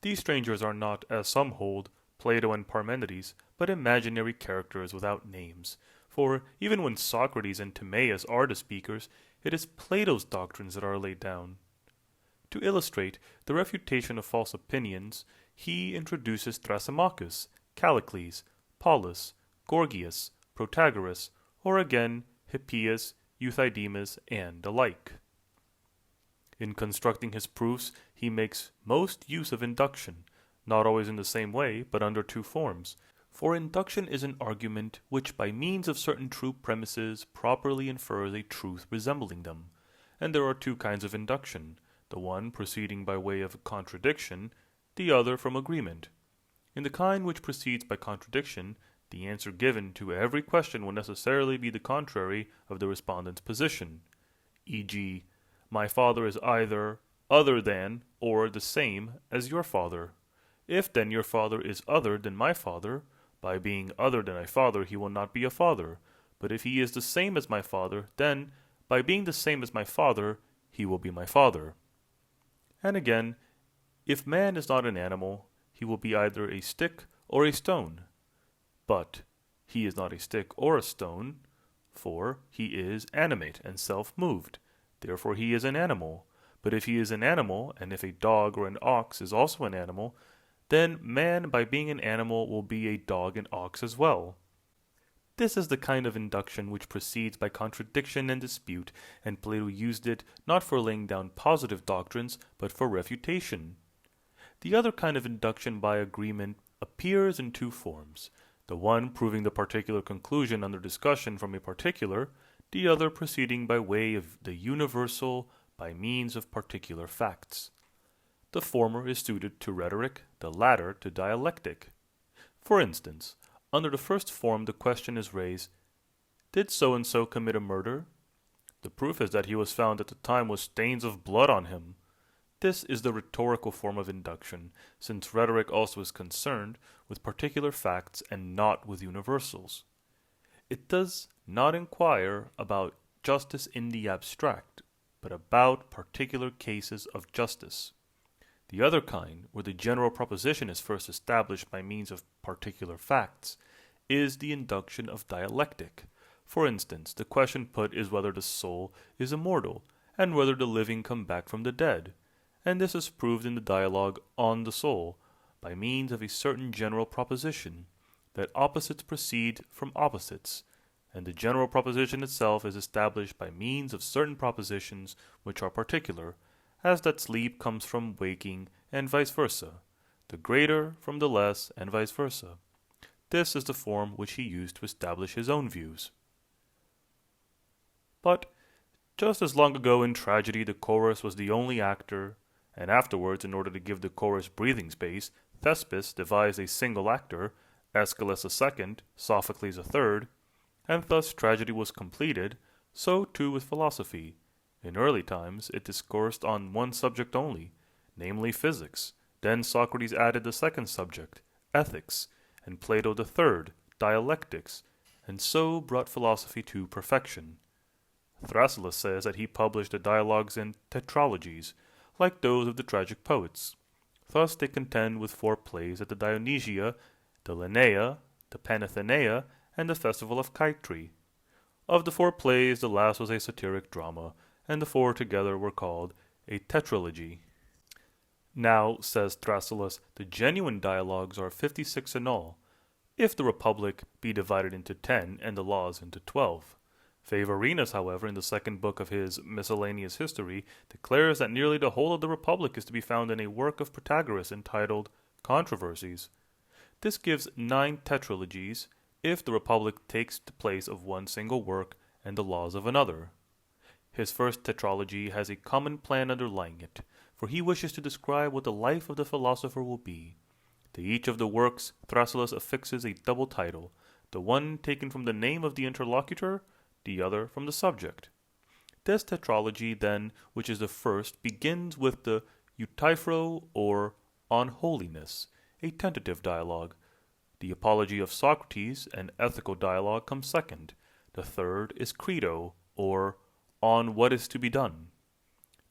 These strangers are not, as some hold, Plato and Parmenides, but imaginary characters without names. For even when Socrates and Timaeus are the speakers, it is Plato's doctrines that are laid down. To illustrate the refutation of false opinions, he introduces Thrasymachus, Callicles, Paulus, Gorgias, Protagoras, or again Hippias, Euthydemus, and the like. In constructing his proofs, he makes most use of induction, not always in the same way, but under two forms. For induction is an argument which by means of certain true premises properly infers a truth resembling them. And there are two kinds of induction, the one proceeding by way of contradiction, the other from agreement. In the kind which proceeds by contradiction, the answer given to every question will necessarily be the contrary of the respondent's position. e.g., my father is either other than or the same as your father. If then your father is other than my father, by being other than my father he will not be a father. But if he is the same as my father, then, by being the same as my father, he will be my father. And again, if man is not an animal, he will be either a stick or a stone. But he is not a stick or a stone, for he is animate and self-moved. Therefore he is an animal. But if he is an animal, and if a dog or an ox is also an animal, then man, by being an animal, will be a dog and ox as well. This is the kind of induction which proceeds by contradiction and dispute, and Plato used it not for laying down positive doctrines, but for refutation. The other kind of induction by agreement appears in two forms, the one proving the particular conclusion under discussion from a particular, the other proceeding by way of the universal by means of particular facts. The former is suited to rhetoric, the latter to dialectic. For instance, under the first form the question is raised, did so-and-so commit a murder? The proof is that he was found at the time with stains of blood on him. This is the rhetorical form of induction, since rhetoric also is concerned with particular facts and not with universals. It does not inquire about justice in the abstract, but about particular cases of justice. The other kind, where the general proposition is first established by means of particular facts, is the induction of dialectic. For instance, the question put is whether the soul is immortal, and whether the living come back from the dead. And this is proved in the dialogue on the soul, by means of a certain general proposition, that opposites proceed from opposites, and the general proposition itself is established by means of certain propositions which are particular, as that sleep comes from waking, and vice versa, the greater from the less, and vice versa. This is the form which he used to establish his own views. But, just as long ago in tragedy the chorus was the only actor, and afterwards, in order to give the chorus breathing space, Thespis devised a single actor, Aeschylus a second, Sophocles a third, and thus tragedy was completed, so too with philosophy. In early times it discoursed on one subject only, namely physics. Then Socrates added the second subject, ethics, and Plato the third, dialectics, and so brought philosophy to perfection. Thrasyllus says that he published the dialogues in tetralogies, like those of the tragic poets. Thus they contend with 4 plays at the Dionysia, the Lenaea, the Panathenaea, and the Festival of Kytri. Of the 4 plays, the last was a satiric drama, and the 4 together were called a tetralogy. Now, says Thrasyllus, the genuine dialogues are 56 in all, if the Republic be divided into 10 and the Laws into 12. Favorinus, however, in the second book of his Miscellaneous History, declares that nearly the whole of the Republic is to be found in a work of Protagoras entitled Controversies. This gives 9 tetralogies, if the Republic takes the place of one single work and the laws of another. His first tetralogy has a common plan underlying it, for he wishes to describe what the life of the philosopher will be. To each of the works Thrasyllus affixes a double title, the one taken from the name of the interlocutor, the other from the subject. This tetralogy, then, which is the first, begins with the Euthyphro, or On Holiness, a tentative dialogue. The Apology of Socrates, an ethical dialogue, comes second. The third is Credo, or On What is to be Done.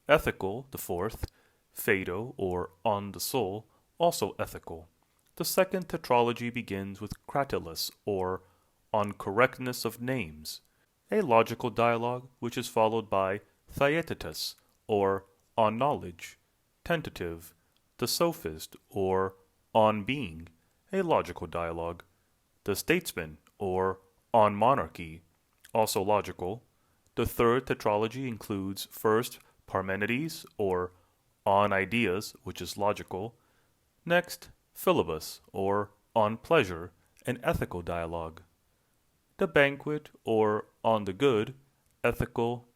Ethical, the fourth, Phaedo, or On the Soul, also ethical. The second tetralogy begins with Cratylus, or On Correctness of Names, a logical dialogue which is followed by Theaetetus, or On Knowledge, tentative, the Sophist, or On Being, a logical dialogue, the Statesman, or On Monarchy, also logical. The third tetralogy includes first Parmenides, or On Ideas, which is logical, next Philebus, or On Pleasure, an ethical dialogue, the Banquet, or On the Good, ethical,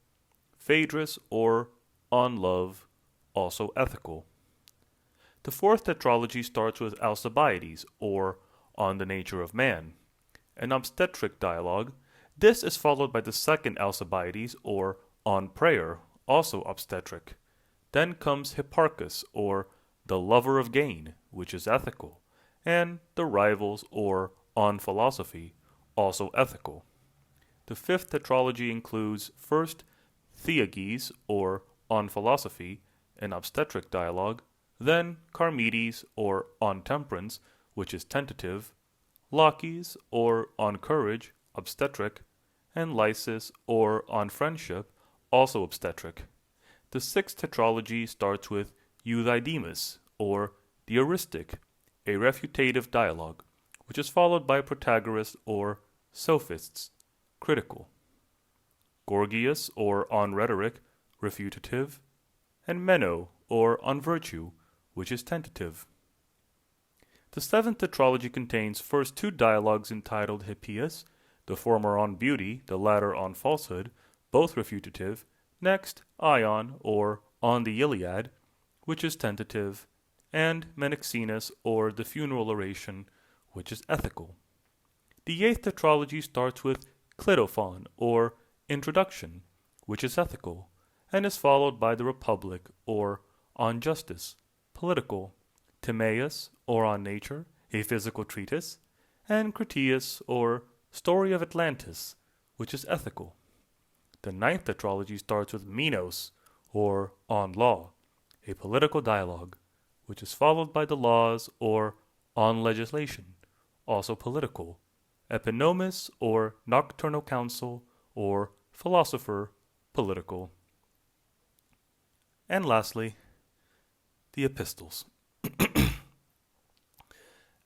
Phaedrus, or On Love, also ethical. The fourth tetralogy starts with Alcibiades, or On the Nature of Man, an obstetric dialogue. This is followed by the second Alcibiades, or on prayer, also obstetric. Then comes Hipparchus, or the lover of gain, which is ethical, and the rivals, or on philosophy, also ethical. The fifth tetralogy includes first Theages, or on philosophy, an obstetric dialogue, then Charmides, or on temperance, which is tentative, Laches, or on courage, obstetric, and Lysis, or on friendship, also obstetric. The sixth tetralogy starts with Euthydemus, or the Eristic, a refutative dialogue, which is followed by Protagoras, or Sophists, critical. Gorgias, or on rhetoric, refutative, and Meno, or on virtue, which is tentative. The seventh tetralogy contains first two dialogues entitled Hippias, the former on beauty, the latter on falsehood, both refutative. Next, Ion, or on the Iliad, which is tentative, and Menexenus, or the funeral oration, which is ethical. The eighth tetralogy starts with Clitophon, or introduction, which is ethical, and is followed by the Republic, or on justice, political, Timaeus, or on nature, a physical treatise, and Critias, or story of Atlantis, which is ethical. The ninth tetralogy starts with Minos, or on law, a political dialogue, which is followed by the laws, or on legislation, also political, Epinomis, or nocturnal council, or philosopher, political. And lastly, the epistles.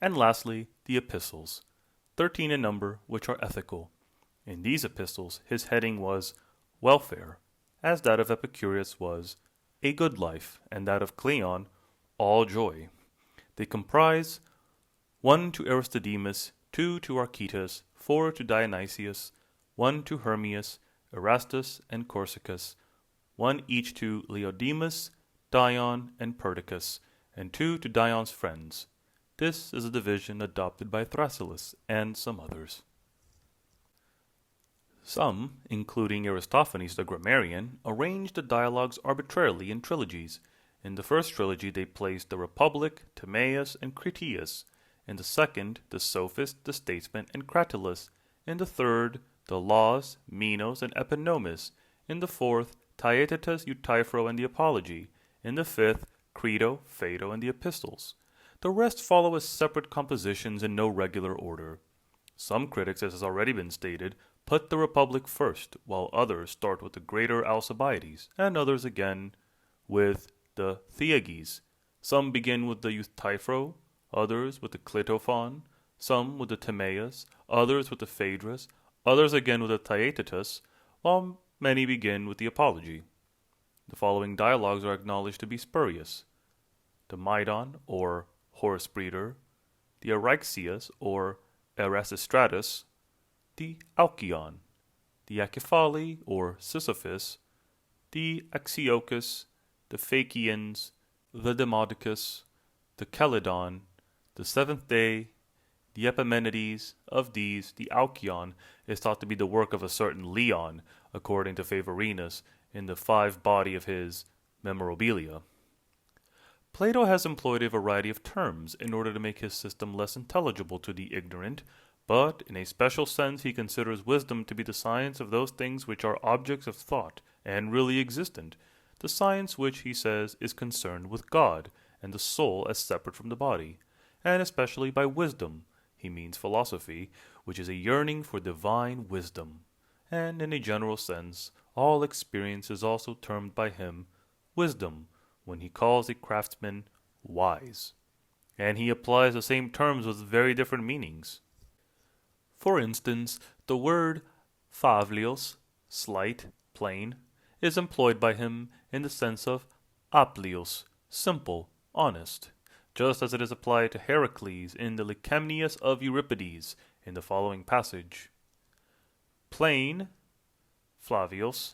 And lastly, the epistles, 13 in number, which are ethical. In these epistles, his heading was welfare, as that of Epicurus was a good life, and that of Cleon all joy. They comprise 1 to Aristodemus, 2 to Archytas, 4 to Dionysius, 1 to Hermias, Erastus, and Corsicus, 1 each to Leodemus, Dion, and Perdiccas, and 2 to Dion's friends. This is a division adopted by Thrasyllus and some others. Some, including Aristophanes the grammarian, arranged the dialogues arbitrarily in trilogies. In the first trilogy they placed the Republic, Timaeus, and Critias. In the second, the Sophist, the Statesman, and Cratylus. In the third, the Laws, Minos, and Epinomis. In the fourth, Theaetetus, Euthyphro, and the Apology. In the fifth, Crito, Phaedo, and the Epistles. The rest follow as separate compositions in no regular order. Some critics, as has already been stated, put the Republic first, while others start with the greater Alcibiades, and others again with the Theages. Some begin with the Euthyphro, others with the Clitophon, some with the Timaeus, others with the Phaedrus, others again with the Theaetetus, while many begin with the Apology. The following dialogues are acknowledged to be spurious: the Maidon, or horse breeder, the Eryxias, or Erasistratus, the Alcyon, the Acephalli, or Sisyphus, the Axiochus, the Phaeacians, the Demodocus, the Calydon, the Seventh Day, the Epimenides. Of these, the Alcyon is thought to be the work of a certain Leon, according to Favorinus, in the 5 body of his Memorabilia. Plato has employed a variety of terms in order to make his system less intelligible to the ignorant, but in a special sense he considers wisdom to be the science of those things which are objects of thought and really existent, the science which, he says, is concerned with God and the soul as separate from the body, and especially by wisdom he means philosophy, which is a yearning for divine wisdom, and in a general sense all experience is also termed by him wisdom, when he calls a craftsman wise, and he applies the same terms with very different meanings. For instance, the word phavlios, slight, plain, is employed by him in the sense of aplios, simple, honest, just as it is applied to Heracles in the Lycemnius of Euripides in the following passage. Plain, Flavios,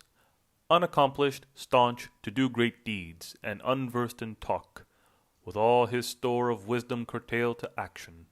unaccomplished, staunch, to do great deeds, and unversed in talk, with all his store of wisdom curtailed to action.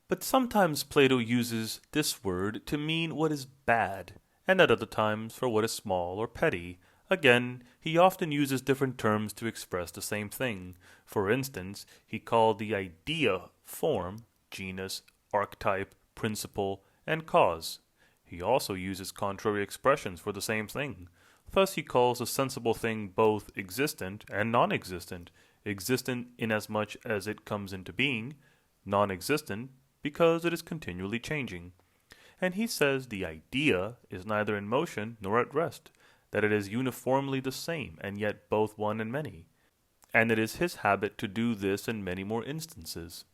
But sometimes Plato uses this word to mean what is bad, and at other times for what is small or petty. Again, he often uses different terms to express the same thing. For instance, he called the idea form, genus, archetype, principle, and cause. He also uses contrary expressions for the same thing. Thus he calls a sensible thing both existent and non-existent, existent inasmuch as it comes into being, non-existent because it is continually changing. And he says the idea is neither in motion nor at rest, that it is uniformly the same and yet both one and many, and it is his habit to do this in many more instances.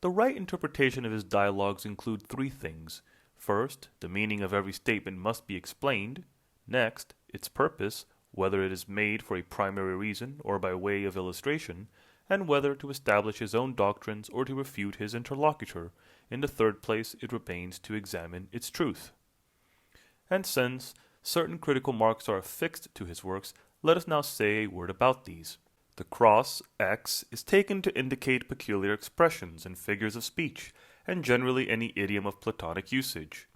The right interpretation of his dialogues include three things. First, the meaning of every statement must be explained. Next, its purpose, whether it is made for a primary reason or by way of illustration, and whether to establish his own doctrines or to refute his interlocutor. In the third place, it remains to examine its truth. And since certain critical marks are affixed to his works, let us now say a word about these. The cross, X, is taken to indicate peculiar expressions and figures of speech, and generally any idiom of Platonic usage.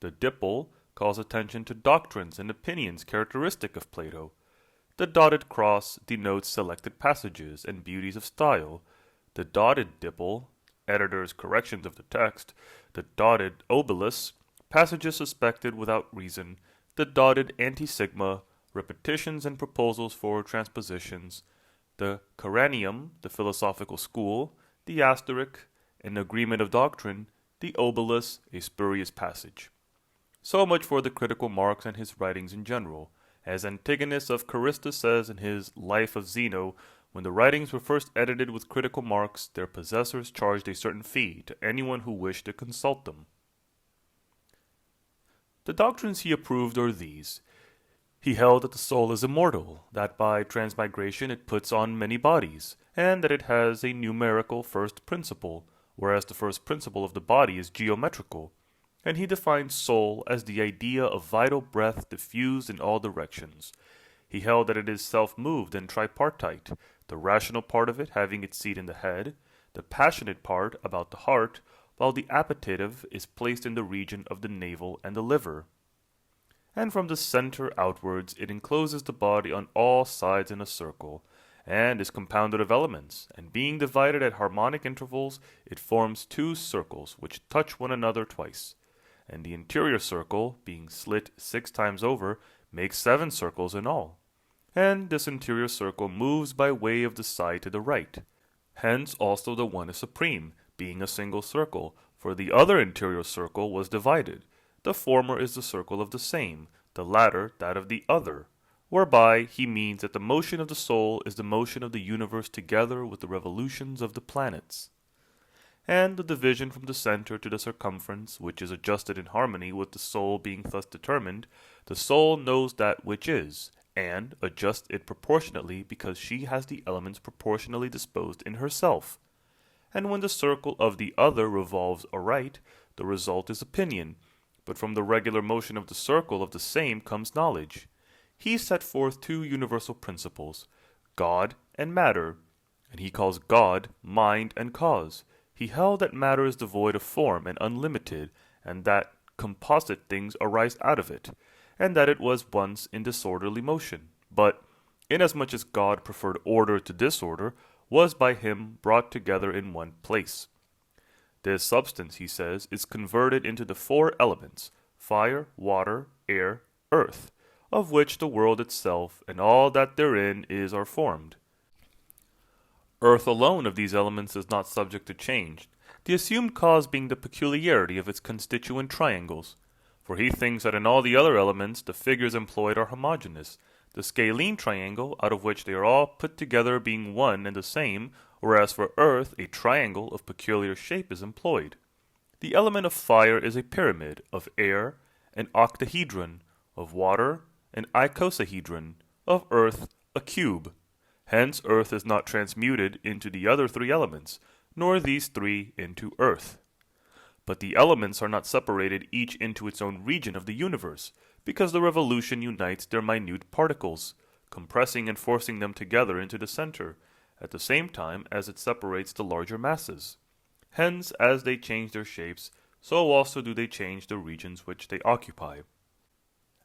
The dipple calls attention to doctrines and opinions characteristic of Plato. The dotted cross denotes selected passages and beauties of style. The dotted dipple, editor's corrections of the text. The dotted obelus, passages suspected without reason. The dotted antisigma, repetitions and proposals for transpositions. The caranium, the philosophical school. The asterisk, an agreement of doctrine. The obelus, a spurious passage. So much for the critical marks and his writings in general. As Antigonus of Carystus says in his Life of Zeno, when the writings were first edited with critical marks, their possessors charged a certain fee to anyone who wished to consult them. The doctrines he approved are these. He held that the soul is immortal, that by transmigration it puts on many bodies, and that it has a numerical first principle, whereas the first principle of the body is geometrical. And he defines soul as the idea of vital breath diffused in all directions. He held that it is self-moved and tripartite, the rational part of it having its seat in the head, the passionate part about the heart, while the appetitive is placed in the region of the navel and the liver. And from the center outwards it encloses the body on all sides in a circle, and is compounded of elements, and being divided at harmonic intervals, it forms two circles which touch one another twice. And the interior circle, being slit 6 times over, makes 7 circles in all. And this interior circle moves by way of the side to the right. Hence also the one is supreme, being a single circle, for the other interior circle was divided. The former is the circle of the same, the latter that of the other, whereby he means that the motion of the soul is the motion of the universe together with the revolutions of the planets. And the division from the center to the circumference, which is adjusted in harmony with the soul being thus determined, the soul knows that which is, and adjusts it proportionately because she has the elements proportionally disposed in herself. And when the circle of the other revolves aright, the result is opinion, but from the regular motion of the circle of the same comes knowledge. He set forth 2 universal principles, God and matter, and he calls God mind and cause. He held that matter is devoid of form and unlimited, and that composite things arise out of it, and that it was once in disorderly motion, but, inasmuch as God preferred order to disorder, was by him brought together in one place. This substance, he says, is converted into the 4 elements, fire, water, air, earth, of which the world itself and all that therein is are formed. Earth alone of these elements is not subject to change, the assumed cause being the peculiarity of its constituent triangles. For he thinks that in all the other elements the figures employed are homogeneous, the scalene triangle out of which they are all put together being one and the same, whereas for earth a triangle of peculiar shape is employed. The element of fire is a pyramid, of air an octahedron, of water an icosahedron, of earth a cube. Hence earth is not transmuted into the other 3 elements, nor these 3 into earth. But the elements are not separated each into its own region of the universe, because the revolution unites their minute particles, compressing and forcing them together into the center, at the same time as it separates the larger masses. Hence, as they change their shapes, so also do they change the regions which they occupy.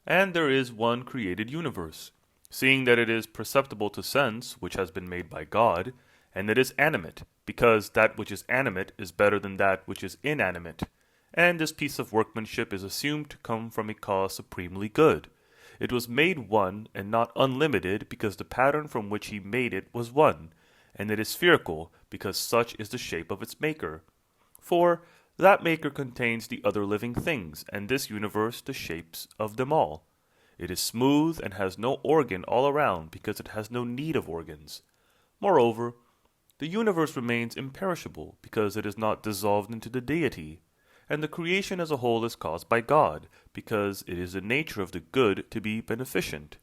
and there is one created universe, seeing that it is perceptible to sense, which has been made by God, and it is animate, because that which is animate is better than that which is inanimate, and this piece of workmanship is assumed to come from a cause supremely good. It was made one and not unlimited because the pattern from which he made it was one, and it is spherical because such is the shape of its maker. For that maker contains the other living things, and this universe the shapes of them all. It is smooth and has no organ all around because it has no need of organs. Moreover, the universe remains imperishable because it is not dissolved into the deity, and the creation as a whole is caused by God because it is the nature of the good to be beneficent.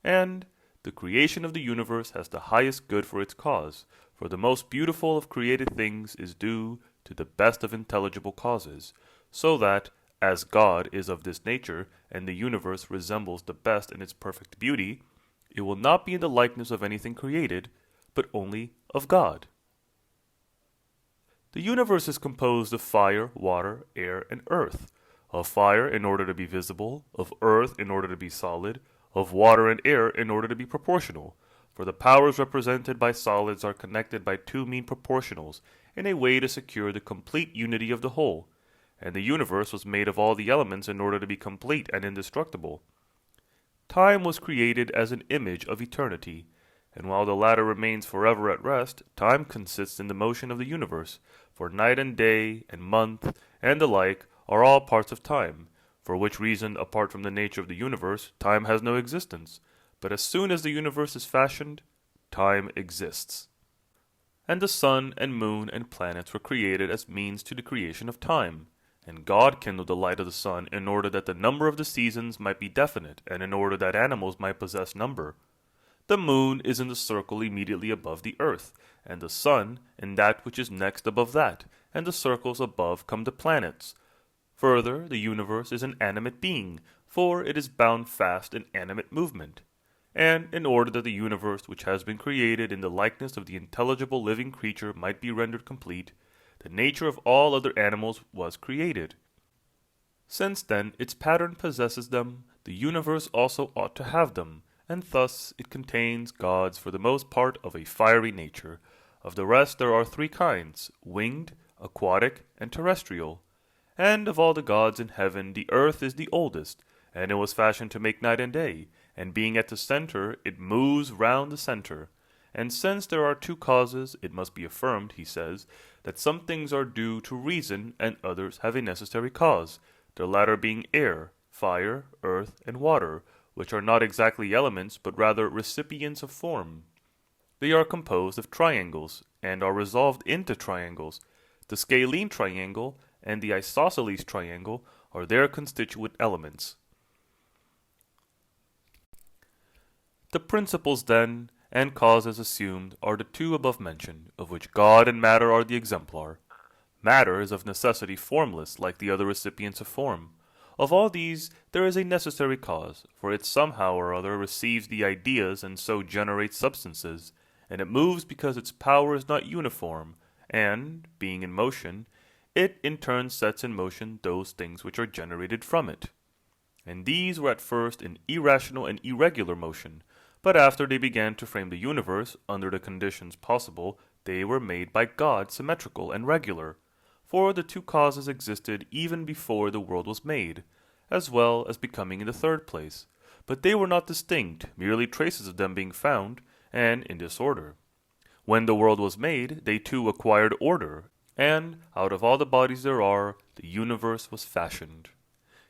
And the creation of the universe has the highest good for its cause, for the most beautiful of created things is due to the best of intelligible causes, so that, as God is of this nature, and the universe resembles the best in its perfect beauty, it will not be in the likeness of anything created, but only of God. The universe is composed of fire, water, air, and earth. Of fire in order to be visible, of earth in order to be solid, of water and air in order to be proportional. For the powers represented by solids are connected by two mean proportionals in a way to secure the complete unity of the whole. And the universe was made of all the elements in order to be complete and indestructible. Time was created as an image of eternity, and while the latter remains forever at rest, time consists in the motion of the universe, for night and day and month and the like are all parts of time, for which reason, apart from the nature of the universe, time has no existence. But as soon as the universe is fashioned, time exists. And the sun and moon and planets were created as means to the creation of time. And God kindled the light of the sun in order that the number of the seasons might be definite, and in order that animals might possess number. The moon is in the circle immediately above the earth, and the sun in that which is next above that, and the circles above come the planets. Further, the universe is an animate being, for it is bound fast in animate movement. And in order that the universe which has been created in the likeness of the intelligible living creature might be rendered complete, the nature of all other animals was created. Since then its pattern possesses them, the universe also ought to have them, and thus it contains gods for the most part of a fiery nature. Of the rest there are three kinds, winged, aquatic, and terrestrial. And of all the gods in heaven the earth is the oldest, and it was fashioned to make night and day, and being at the center, it moves round the center. And since there are two causes, it must be affirmed, he says, that some things are due to reason, and others have a necessary cause, the latter being air, fire, earth, and water, which are not exactly elements, but rather recipients of form. They are composed of triangles, and are resolved into triangles. The scalene triangle and the isosceles triangle are their constituent elements. The principles, then, and causes assumed are the two above mentioned, of which God and matter are the exemplar. Matter is of necessity formless, like the other recipients of form. Of all these there is a necessary cause, for it somehow or other receives the ideas and so generates substances, and it moves because its power is not uniform, and, being in motion, it in turn sets in motion those things which are generated from it. And these were at first in irrational and irregular motion, but after they began to frame the universe under the conditions possible, they were made by God symmetrical and regular. For the two causes existed even before the world was made, as well as becoming in the third place. But they were not distinct, merely traces of them being found, and in this order. When the world was made, they too acquired order, and out of all the bodies there are, the universe was fashioned.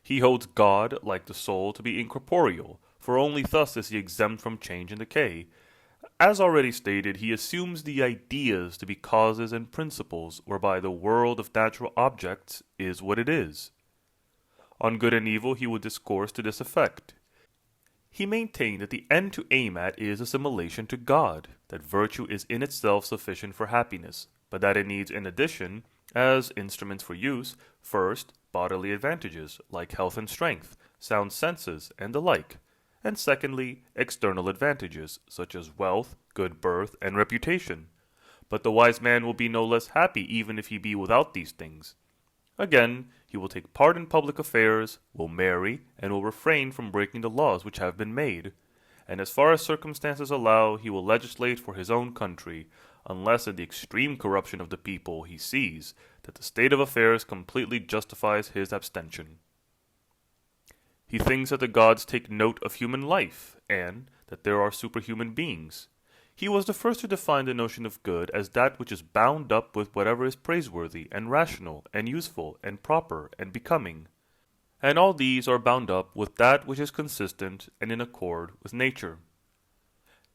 He holds God, like the soul, to be incorporeal, for only thus is he exempt from change and decay. As already stated, he assumes the ideas to be causes and principles whereby the world of natural objects is what it is. On good and evil he would discourse to this effect. He maintained that the end to aim at is assimilation to God, that virtue is in itself sufficient for happiness, but that it needs in addition, as instruments for use, first, bodily advantages, like health and strength, sound senses, and the like, and secondly, external advantages, such as wealth, good birth, and reputation. But the wise man will be no less happy even if he be without these things. Again, he will take part in public affairs, will marry, and will refrain from breaking the laws which have been made. And as far as circumstances allow, he will legislate for his own country, unless in the extreme corruption of the people he sees that the state of affairs completely justifies his abstention. He thinks that the gods take note of human life, and that there are superhuman beings. He was the first to define the notion of good as that which is bound up with whatever is praiseworthy and rational and useful and proper and becoming. And all these are bound up with that which is consistent and in accord with nature.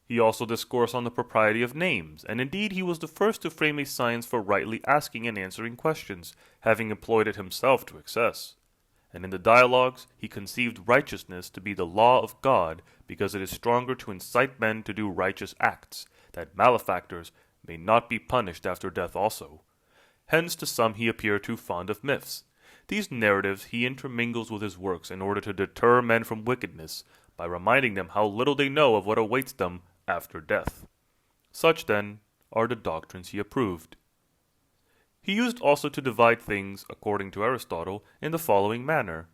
He also discoursed on the propriety of names, and indeed he was the first to frame a science for rightly asking and answering questions, having employed it himself to excess. And in the dialogues he conceived righteousness to be the law of God, because it is stronger to incite men to do righteous acts, that malefactors may not be punished after death also. Hence to some he appeared too fond of myths. These narratives he intermingles with his works in order to deter men from wickedness, by reminding them how little they know of what awaits them after death. Such, then, are the doctrines he approved. He used also to divide things, according to Aristotle, in the following manner.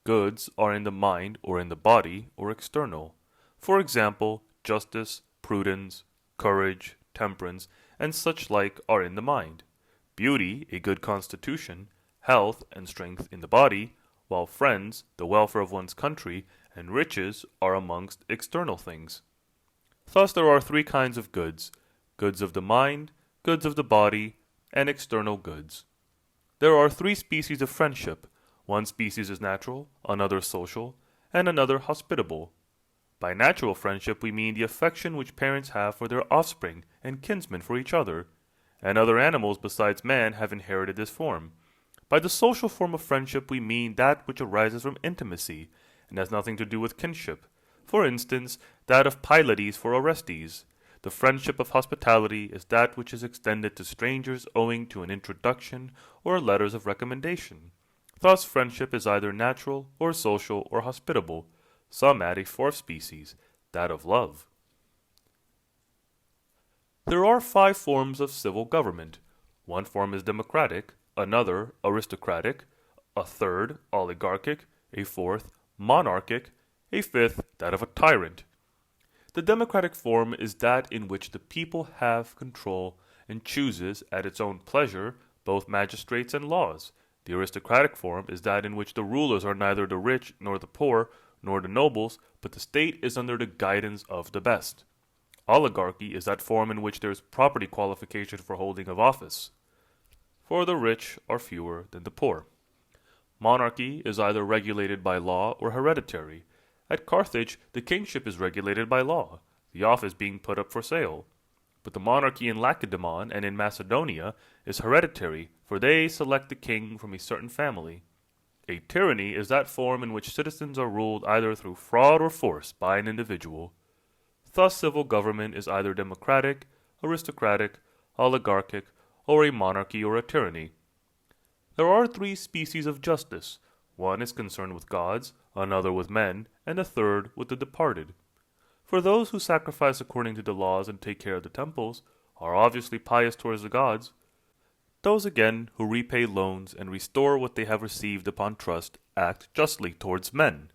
Goods are in the mind or in the body or external. For example, justice, prudence, courage, temperance, and such like are in the mind. Beauty, a good constitution, health and strength in the body, while friends, the welfare of one's country, and riches are amongst external things. Thus there are three kinds of goods: goods of the mind, goods of the body, and external goods. There are three species of friendship. One species is natural, another social, and another hospitable. By natural friendship we mean the affection which parents have for their offspring and kinsmen for each other, and other animals besides man have inherited this form. By the social form of friendship we mean that which arises from intimacy, and has nothing to do with kinship. For instance, that of Pylades for Orestes. The friendship of hospitality is that which is extended to strangers owing to an introduction or letters of recommendation. Thus friendship is either natural or social or hospitable. Some add a fourth species, that of love. There are 5 forms of civil government. One form is democratic, another aristocratic, a third oligarchic, a fourth monarchic, a fifth that of a tyrant. The democratic form is that in which the people have control and chooses at its own pleasure both magistrates and laws. The aristocratic form is that in which the rulers are neither the rich nor the poor nor the nobles, but the state is under the guidance of the best. Oligarchy is that form in which there is property qualification for holding of office, for the rich are fewer than the poor. Monarchy is either regulated by law or hereditary. At Carthage, the kingship is regulated by law, the office being put up for sale. But the monarchy in Lacedaemon and in Macedonia is hereditary, for they select the king from a certain family. A tyranny is that form in which citizens are ruled either through fraud or force by an individual. Thus civil government is either democratic, aristocratic, oligarchic, or a monarchy or a tyranny. There are 3 species of justice. One is concerned with gods, another with men, and a third with the departed. For those who sacrifice according to the laws and take care of the temples are obviously pious towards the gods. Those again who repay loans and restore what they have received upon trust act justly towards men.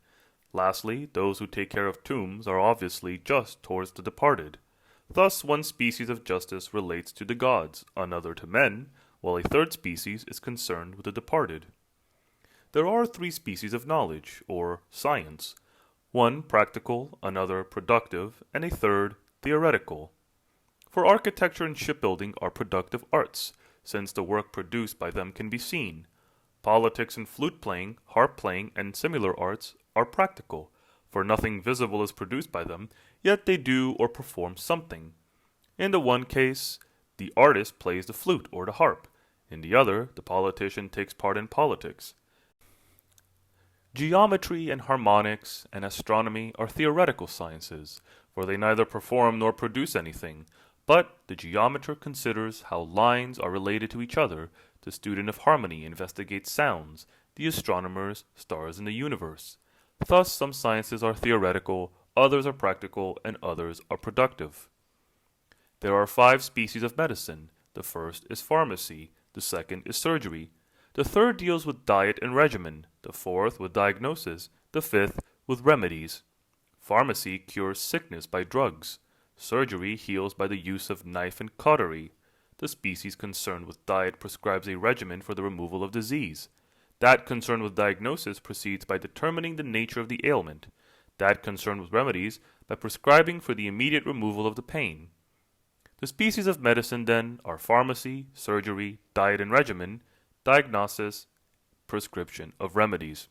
Lastly, those who take care of tombs are obviously just towards the departed. Thus one species of justice relates to the gods, another to men, while a third species is concerned with the departed. There are 3 species of knowledge, or science. One practical, another productive, and a third theoretical. For architecture and shipbuilding are productive arts, since the work produced by them can be seen. Politics and flute playing, harp playing, and similar arts are practical, for nothing visible is produced by them, yet they do or perform something. In the one case, the artist plays the flute or the harp. In the other, the politician takes part in politics. Geometry and harmonics and astronomy are theoretical sciences, for they neither perform nor produce anything, but the geometer considers how lines are related to each other, the student of harmony investigates sounds, the astronomers stars in the universe. Thus some sciences are theoretical, others are practical, and others are productive. There are 5 species of medicine. The first is pharmacy, the second is surgery, The third deals with diet and regimen, the fourth with diagnosis, the fifth with remedies. Pharmacy cures sickness by drugs. Surgery heals by the use of knife and cautery. The species concerned with diet prescribes a regimen for the removal of disease. That concerned with diagnosis proceeds by determining the nature of the ailment. That concerned with remedies by prescribing for the immediate removal of the pain. The species of medicine, then, are pharmacy, surgery, diet and regimen, diagnosis, prescription of remedies.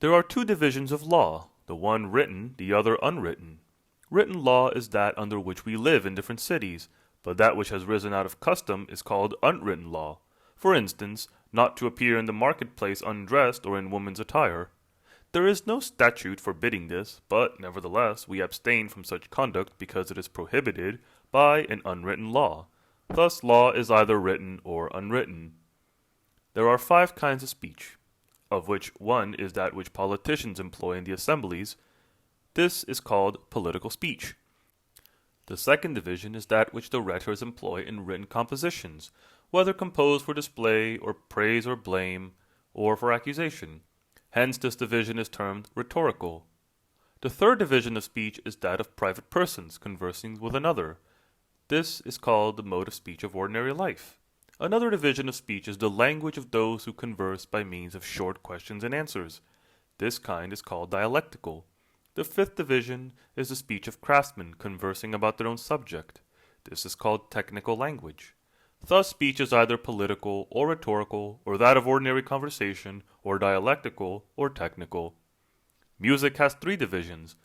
There are two divisions of law, the one written, the other unwritten. Written law is that under which we live in different cities, but that which has risen out of custom is called unwritten law. For instance, not to appear in the marketplace undressed or in woman's attire. There is no statute forbidding this, but nevertheless we abstain from such conduct because it is prohibited by an unwritten law. Thus law is either written or unwritten. There are 5 kinds of speech, of which one is that which politicians employ in the assemblies. This is called political speech. The second division is that which the rhetors employ in written compositions, whether composed for display or praise or blame, or for accusation. Hence this division is termed rhetorical. The third division of speech is that of private persons conversing with another. This is called the mode of speech of ordinary life. Another division of speech is the language of those who converse by means of short questions and answers. This kind is called dialectical. The fifth division is the speech of craftsmen conversing about their own subject. This is called technical language. Thus speech is either political or rhetorical, or that of ordinary conversation, or dialectical or technical. Music has 3 divisions.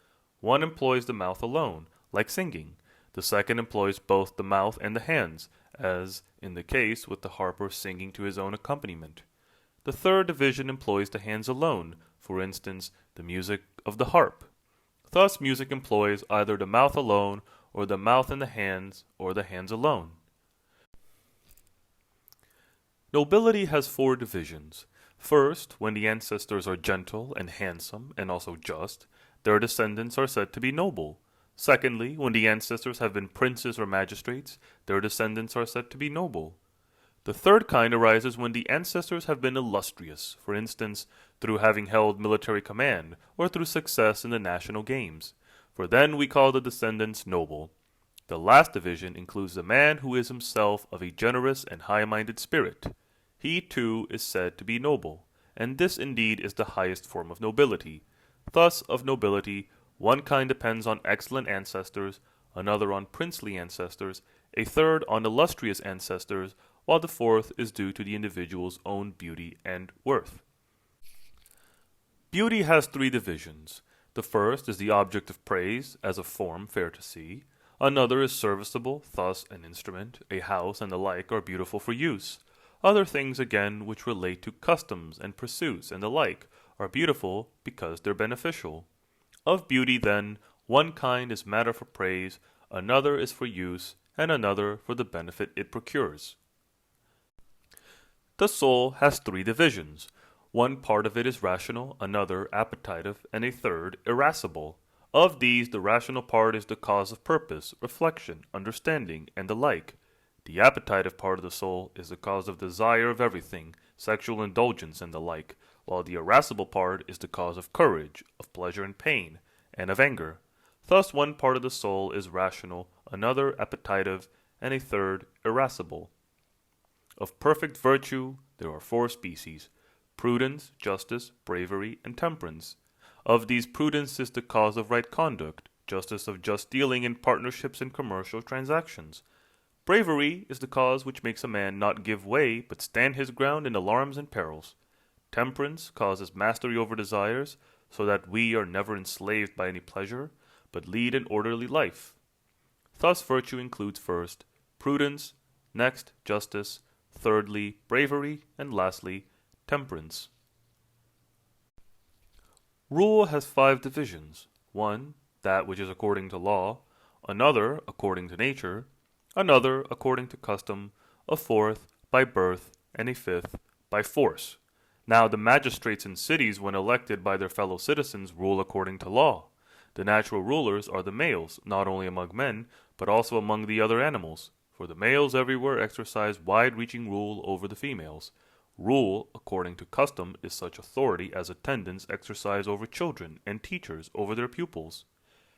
One employs the mouth alone, like singing. The second employs both the mouth and the hands, as in the case with the harper singing to his own accompaniment. The third division employs the hands alone, for instance, the music of the harp. Thus music employs either the mouth alone, or the mouth and the hands, or the hands alone. Nobility has 4 divisions. First, when the ancestors are gentle and handsome and also just, their descendants are said to be noble. Secondly, when the ancestors have been princes or magistrates, their descendants are said to be noble. The third kind arises when the ancestors have been illustrious, for instance, through having held military command, or through success in the national games, for then we call the descendants noble. The last division includes the man who is himself of a generous and high-minded spirit. He, too, is said to be noble, and this indeed is the highest form of nobility. Thus, of nobility, one kind depends on excellent ancestors, another on princely ancestors, a third on illustrious ancestors, while the fourth is due to the individual's own beauty and worth. Beauty has 3 divisions. The first is the object of praise, as a form fair to see. Another is serviceable, thus an instrument, a house, and the like are beautiful for use. Other things, again, which relate to customs and pursuits and the like, are beautiful because they're beneficial. Of beauty, then, one kind is matter for praise, another is for use, and another for the benefit it procures. The soul has 3 divisions. One part of it is rational, another appetitive, and a third irascible. Of these, the rational part is the cause of purpose, reflection, understanding, and the like. The appetitive part of the soul is the cause of desire of everything, sexual indulgence, and the like, while the irascible part is the cause of courage, of pleasure and pain, and of anger. Thus one part of the soul is rational, another appetitive, and a third irascible. Of perfect virtue there are 4 species: prudence, justice, bravery, and temperance. Of these, prudence is the cause of right conduct, justice of just dealing in partnerships and commercial transactions. Bravery is the cause which makes a man not give way, but stand his ground in alarms and perils. Temperance causes mastery over desires, so that we are never enslaved by any pleasure, but lead an orderly life. Thus virtue includes first prudence, next justice, thirdly bravery, and lastly temperance. Rule has 5 divisions. One, that which is according to law, another according to nature, another according to custom, a fourth by birth, and a fifth by force. Now the magistrates in cities, when elected by their fellow citizens, rule according to law. The natural rulers are the males, not only among men, but also among the other animals. for the males everywhere exercise wide-reaching rule over the females. Rule, according to custom, is such authority as attendants exercise over children and teachers over their pupils.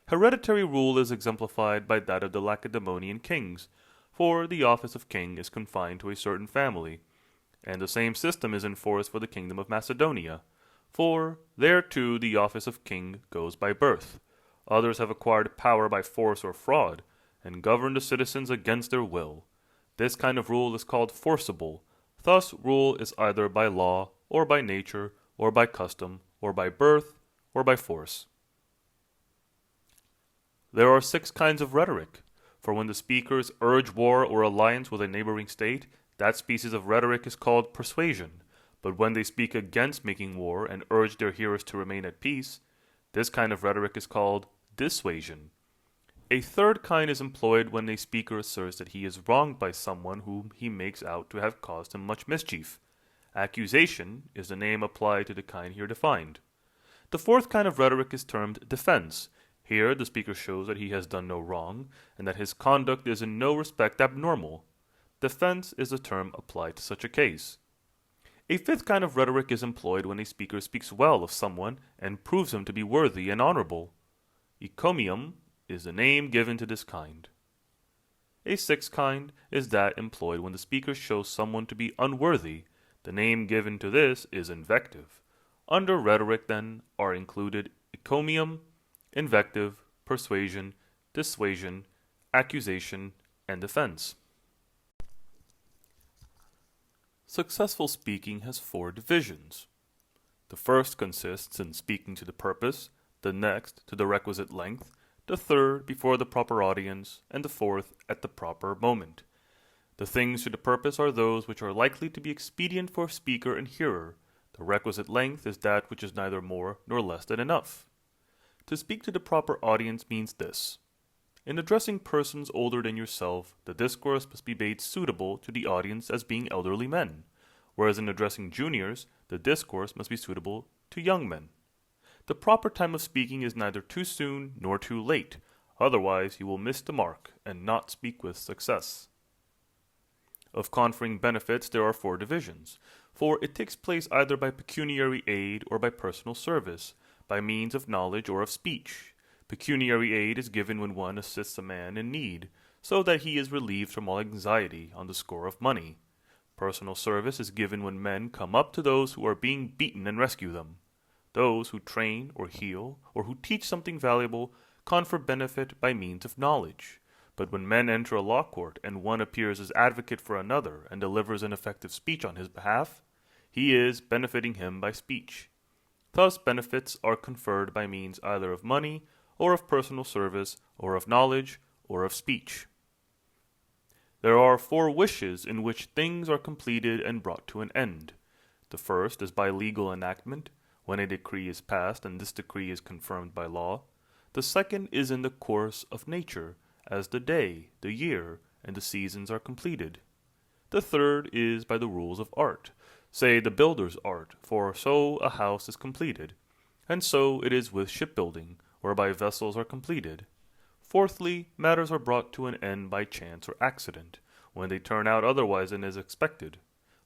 Hereditary rule is exemplified by that of the Lacedaemonian kings, for the office of king is confined to a certain family, and the same system is in force for the kingdom of Macedonia, for there too the office of king goes by birth. Others have acquired power by force or fraud, and govern the citizens against their will. This kind of rule is called forcible. Thus rule is either by law, or by nature, or by custom, or by birth, or by force. There are 6 kinds of rhetoric. For when the speakers urge war or alliance with a neighboring state, that species of rhetoric is called persuasion. But when they speak against making war and urge their hearers to remain at peace, this kind of rhetoric is called dissuasion. A third kind is employed when a speaker asserts that he is wronged by someone whom he makes out to have caused him much mischief. Accusation is the name applied to the kind here defined. The fourth kind of rhetoric is termed defense. Here the speaker shows that he has done no wrong, and that his conduct is in no respect abnormal. Defense is the term applied to such a case. A fifth kind of rhetoric is employed when a speaker speaks well of someone and proves him to be worthy and honorable. Encomium is the name given to this kind. A sixth kind is that employed when the speaker shows someone to be unworthy. The name given to this is invective. Under rhetoric, then, are included encomium, invective, persuasion, dissuasion, accusation, and defense. Successful speaking has 4 divisions. The first consists in speaking to the purpose, the next to the requisite length, the third before the proper audience, and the fourth at the proper moment. The things to the purpose are those which are likely to be expedient for speaker and hearer. The requisite length is that which is neither more nor less than enough. To speak to the proper audience means this. In addressing persons older than yourself, the discourse must be made suitable to the audience as being elderly men, whereas in addressing juniors, the discourse must be suitable to young men. The proper time of speaking is neither too soon nor too late, otherwise you will miss the mark and not speak with success. Of conferring benefits there are 4 divisions, for it takes place either by pecuniary aid or by personal service, by means of knowledge or of speech. Pecuniary aid is given when one assists a man in need, so that he is relieved from all anxiety on the score of money. Personal service is given when men come up to those who are being beaten and rescue them. Those who train or heal or who teach something valuable confer benefit by means of knowledge. But when men enter a law court and one appears as advocate for another and delivers an effective speech on his behalf, he is benefiting him by speech. Thus benefits are conferred by means either of money or of personal service or of knowledge or of speech. There are 4 wishes in which things are completed and brought to an end. The first is by legal enactment, when a decree is passed and this decree is confirmed by law. The second is in the course of nature, as the day, the year, and the seasons are completed. The third is by the rules of art, say the builder's art, for so a house is completed. And so it is with shipbuilding, whereby vessels are completed. Fourthly, matters are brought to an end by chance or accident, when they turn out otherwise than is expected.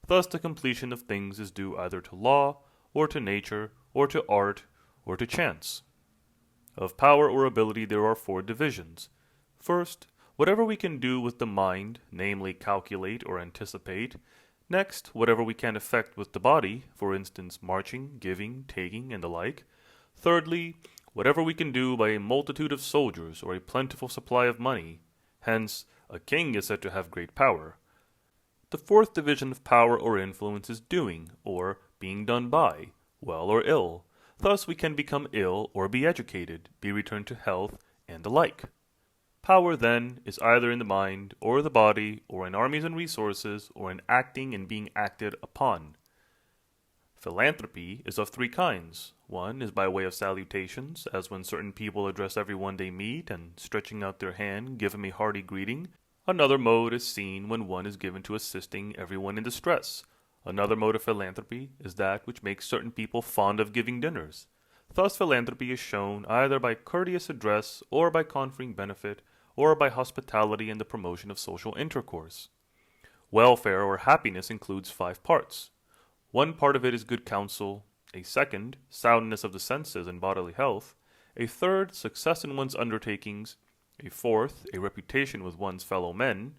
Thus the completion of things is due either to law, or to nature, or to art, or to chance. Of power or ability there are 4 divisions. First, whatever we can do with the mind, namely calculate or anticipate. Next, whatever we can effect with the body, for instance marching, giving, taking, and the like. Thirdly, whatever we can do by a multitude of soldiers or a plentiful supply of money. Hence, a king is said to have great power. The 4th division of power or influence is doing, or being done by, well or ill. Thus we can become ill or be educated, be returned to health, and the like. Power, then, is either in the mind, or the body, or in armies and resources, or in acting and being acted upon. Philanthropy is of 3 kinds. One is by way of salutations, as when certain people address everyone they meet, and stretching out their hand, give him a hearty greeting. Another mode is seen when one is given to assisting everyone in distress. Another mode of philanthropy is that which makes certain people fond of giving dinners. Thus philanthropy is shown either by courteous address, or by conferring benefit, or by hospitality and the promotion of social intercourse. Welfare or happiness includes 5 parts. One part of it is good counsel, a second, soundness of the senses and bodily health, a third, success in one's undertakings, a fourth, a reputation with one's fellow men,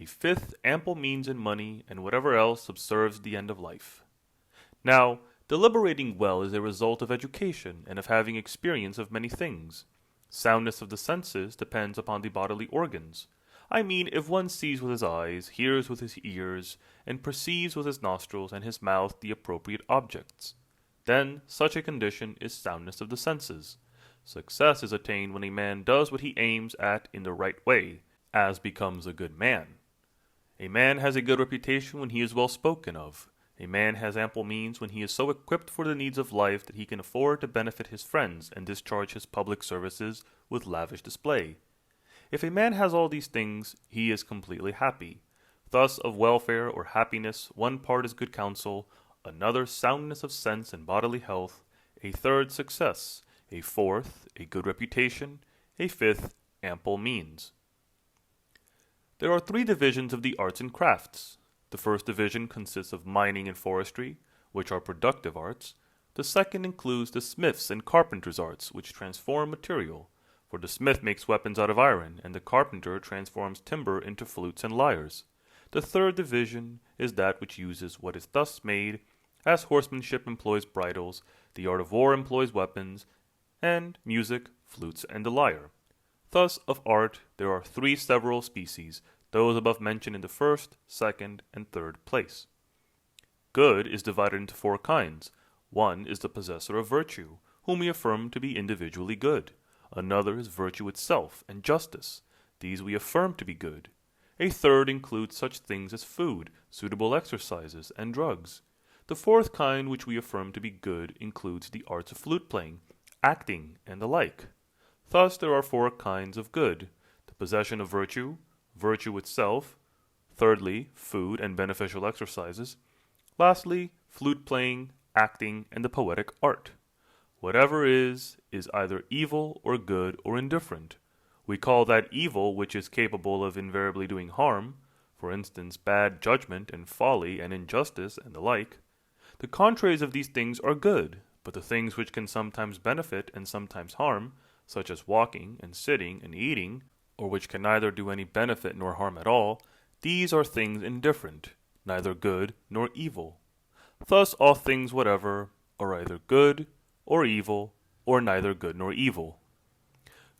a fifth, ample means and money, and whatever else subserves the end of life. Now, deliberating well is a result of education and of having experience of many things. Soundness of the senses depends upon the bodily organs. I mean, if one sees with his eyes, hears with his ears, and perceives with his nostrils and his mouth the appropriate objects, then such a condition is soundness of the senses. Success is attained when a man does what he aims at in the right way, as becomes a good man. A man has a good reputation when he is well spoken of. A man has ample means when he is so equipped for the needs of life that he can afford to benefit his friends and discharge his public services with lavish display. If a man has all these things, he is completely happy. Thus, of welfare or happiness, one part is good counsel, another soundness of sense and bodily health, a third success, a fourth a good reputation, a fifth ample means. There are 3 divisions of the arts and crafts. The first division consists of mining and forestry, which are productive arts. The second includes the smith's and carpenter's arts, which transform material. For the smith makes weapons out of iron, and the carpenter transforms timber into flutes and lyres. The third division is that which uses what is thus made, as horsemanship employs bridles, the art of war employs weapons, and music, flutes, and the lyre. Thus, of art there are 3 several species, those above mentioned in the first, second, and third place. Good is divided into 4 kinds. One is the possessor of virtue, whom we affirm to be individually good. Another is virtue itself and justice. These we affirm to be good. A third includes such things as food, suitable exercises, and drugs. The fourth kind which we affirm to be good includes the arts of flute playing, acting, and the like. Thus there are 4 kinds of good: the possession of virtue, virtue itself, thirdly, food and beneficial exercises, lastly, flute playing, acting, and the poetic art. Whatever is either evil or good or indifferent. We call that evil which is capable of invariably doing harm, for instance, bad judgment and folly and injustice and the like. The contraries of these things are good, but the things which can sometimes benefit and sometimes harm, such as walking and sitting and eating, or which can neither do any benefit nor harm at all, these are things indifferent, neither good nor evil. Thus all things whatever are either good or evil, or neither good nor evil.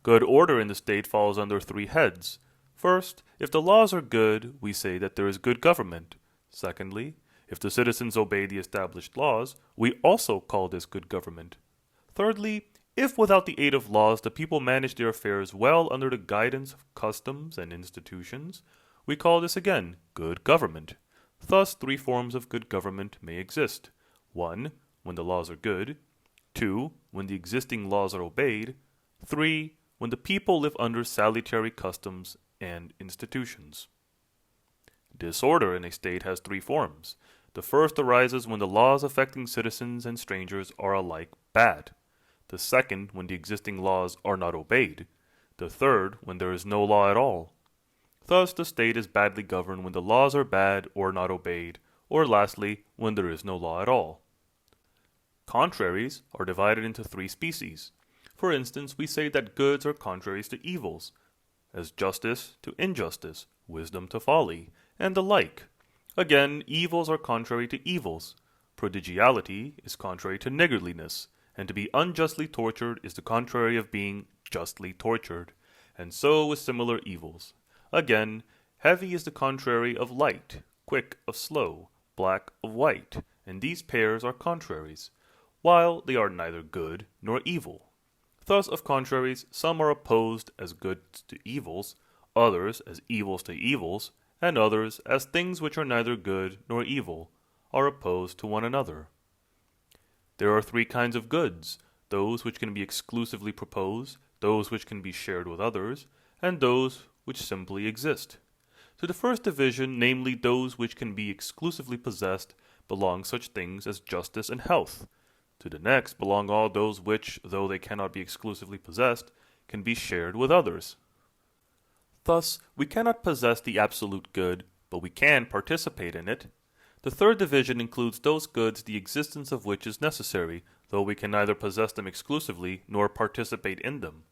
Good order in the state falls under 3 heads. First, if the laws are good, we say that there is good government. Secondly, if the citizens obey the established laws, we also call this good government. Thirdly, if without the aid of laws the people manage their affairs well under the guidance of customs and institutions, we call this again good government. Thus 3 forms of good government may exist. 1. When the laws are good. 2. When the existing laws are obeyed. 3. When the people live under salutary customs and institutions. Disorder in a state has 3 forms. The first arises when the laws affecting citizens and strangers are alike bad. The second, when the existing laws are not obeyed. The third, when there is no law at all. Thus the state is badly governed when the laws are bad or not obeyed, or lastly, when there is no law at all. Contraries are divided into 3 species. For instance, we say that goods are contraries to evils, as justice to injustice, wisdom to folly, and the like. Again, evils are contrary to evils. Prodigality is contrary to niggardliness, and to be unjustly tortured is the contrary of being justly tortured, and so with similar evils. Again, heavy is the contrary of light, quick of slow, black of white, and these pairs are contraries, while they are neither good nor evil. Thus of contraries, some are opposed as goods to evils, others as evils to evils, and others as things which are neither good nor evil, are opposed to one another. There are 3 kinds of goods: those which can be exclusively proposed, those which can be shared with others, and those which simply exist. To the first division, namely those which can be exclusively possessed, belong such things as justice and health. To the next belong all those which, though they cannot be exclusively possessed, can be shared with others. Thus, we cannot possess the absolute good, but we can participate in it. The third division includes those goods the existence of which is necessary, though we can neither possess them exclusively nor participate in them.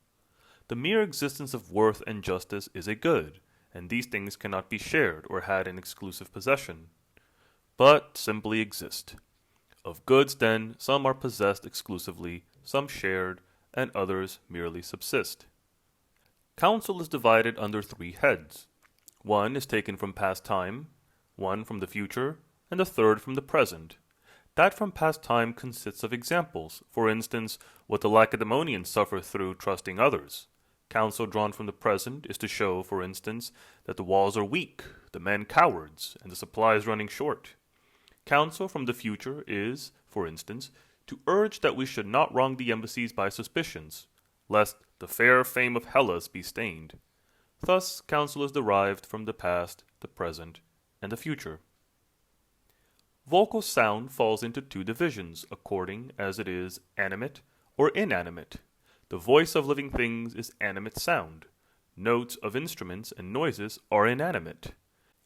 The mere existence of worth and justice is a good, and these things cannot be shared or had in exclusive possession, but simply exist. Of goods, then, some are possessed exclusively, some shared, and others merely subsist. Counsel is divided under three heads. One is taken from past time, one from the future, and the third from the present. That from past time consists of examples, for instance, what the Lacedaemonians suffer through trusting others. Counsel drawn from the present is to show, for instance, that the walls are weak, the men cowards, and the supplies running short. Counsel from the future is, for instance, to urge that we should not wrong the embassies by suspicions, lest the fair fame of Hellas be stained. Thus, counsel is derived from the past, the present, and the future. Vocal sound falls into two divisions, according as it is animate or inanimate. The voice of living things is animate sound. Notes of instruments and noises are inanimate.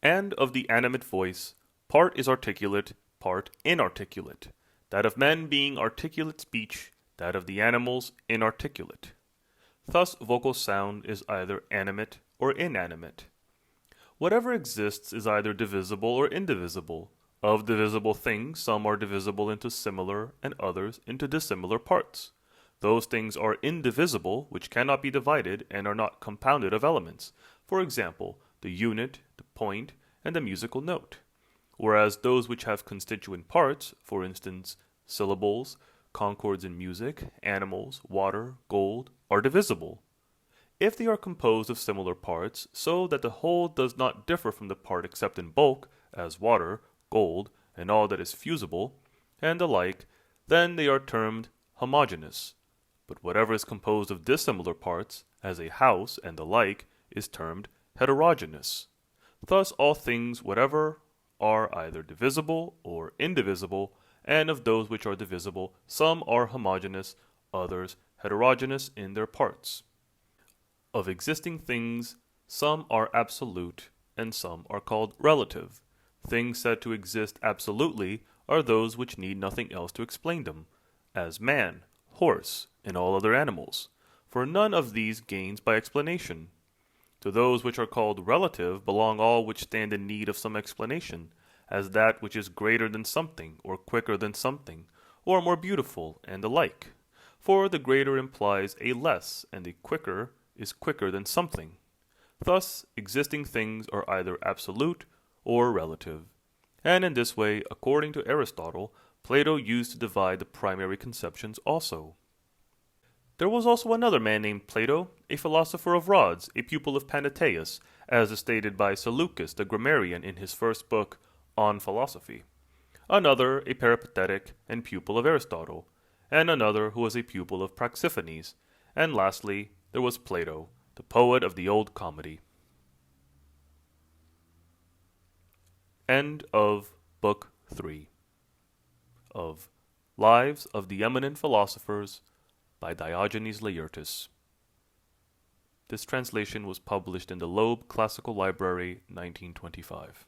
And of the animate voice, part is articulate, part inarticulate. That of men being articulate speech, that of the animals inarticulate. Thus, vocal sound is either animate or inanimate. Whatever exists is either divisible or indivisible. Of divisible things, some are divisible into similar and others into dissimilar parts. Those things are indivisible, which cannot be divided and are not compounded of elements. For example, the unit, the point, and the musical note. Whereas those which have constituent parts, for instance, syllables, concords in music, animals, water, gold, are divisible. If they are composed of similar parts, so that the whole does not differ from the part except in bulk, as water, gold, and all that is fusible, and the like, then they are termed homogeneous. But whatever is composed of dissimilar parts, as a house and the like, is termed heterogeneous. Thus all things whatever are either divisible or indivisible, and of those which are divisible, some are homogeneous, others heterogeneous in their parts. Of existing things, some are absolute, and some are called relative. Things said to exist absolutely are those which need nothing else to explain them, as man, horse, and all other animals, for none of these gains by explanation. To those which are called relative belong all which stand in need of some explanation, as that which is greater than something, or quicker than something, or more beautiful, and the like. For the greater implies a less, and the quicker is quicker than something. Thus, existing things are either absolute or relative. And in this way, according to Aristotle, Plato used to divide the primary conceptions also. There was also another man named Plato, a philosopher of Rhodes, a pupil of Panetaeus, as is stated by Seleucus the grammarian in his first book, On Philosophy. Another, a peripatetic and pupil of Aristotle, and another who was a pupil of Praxiphanes, and lastly, there was Plato, the poet of the Old Comedy. End of Book 3 of Lives of the Eminent Philosophers by Diogenes Laertius. This translation was published in the Loeb Classical Library, 1925.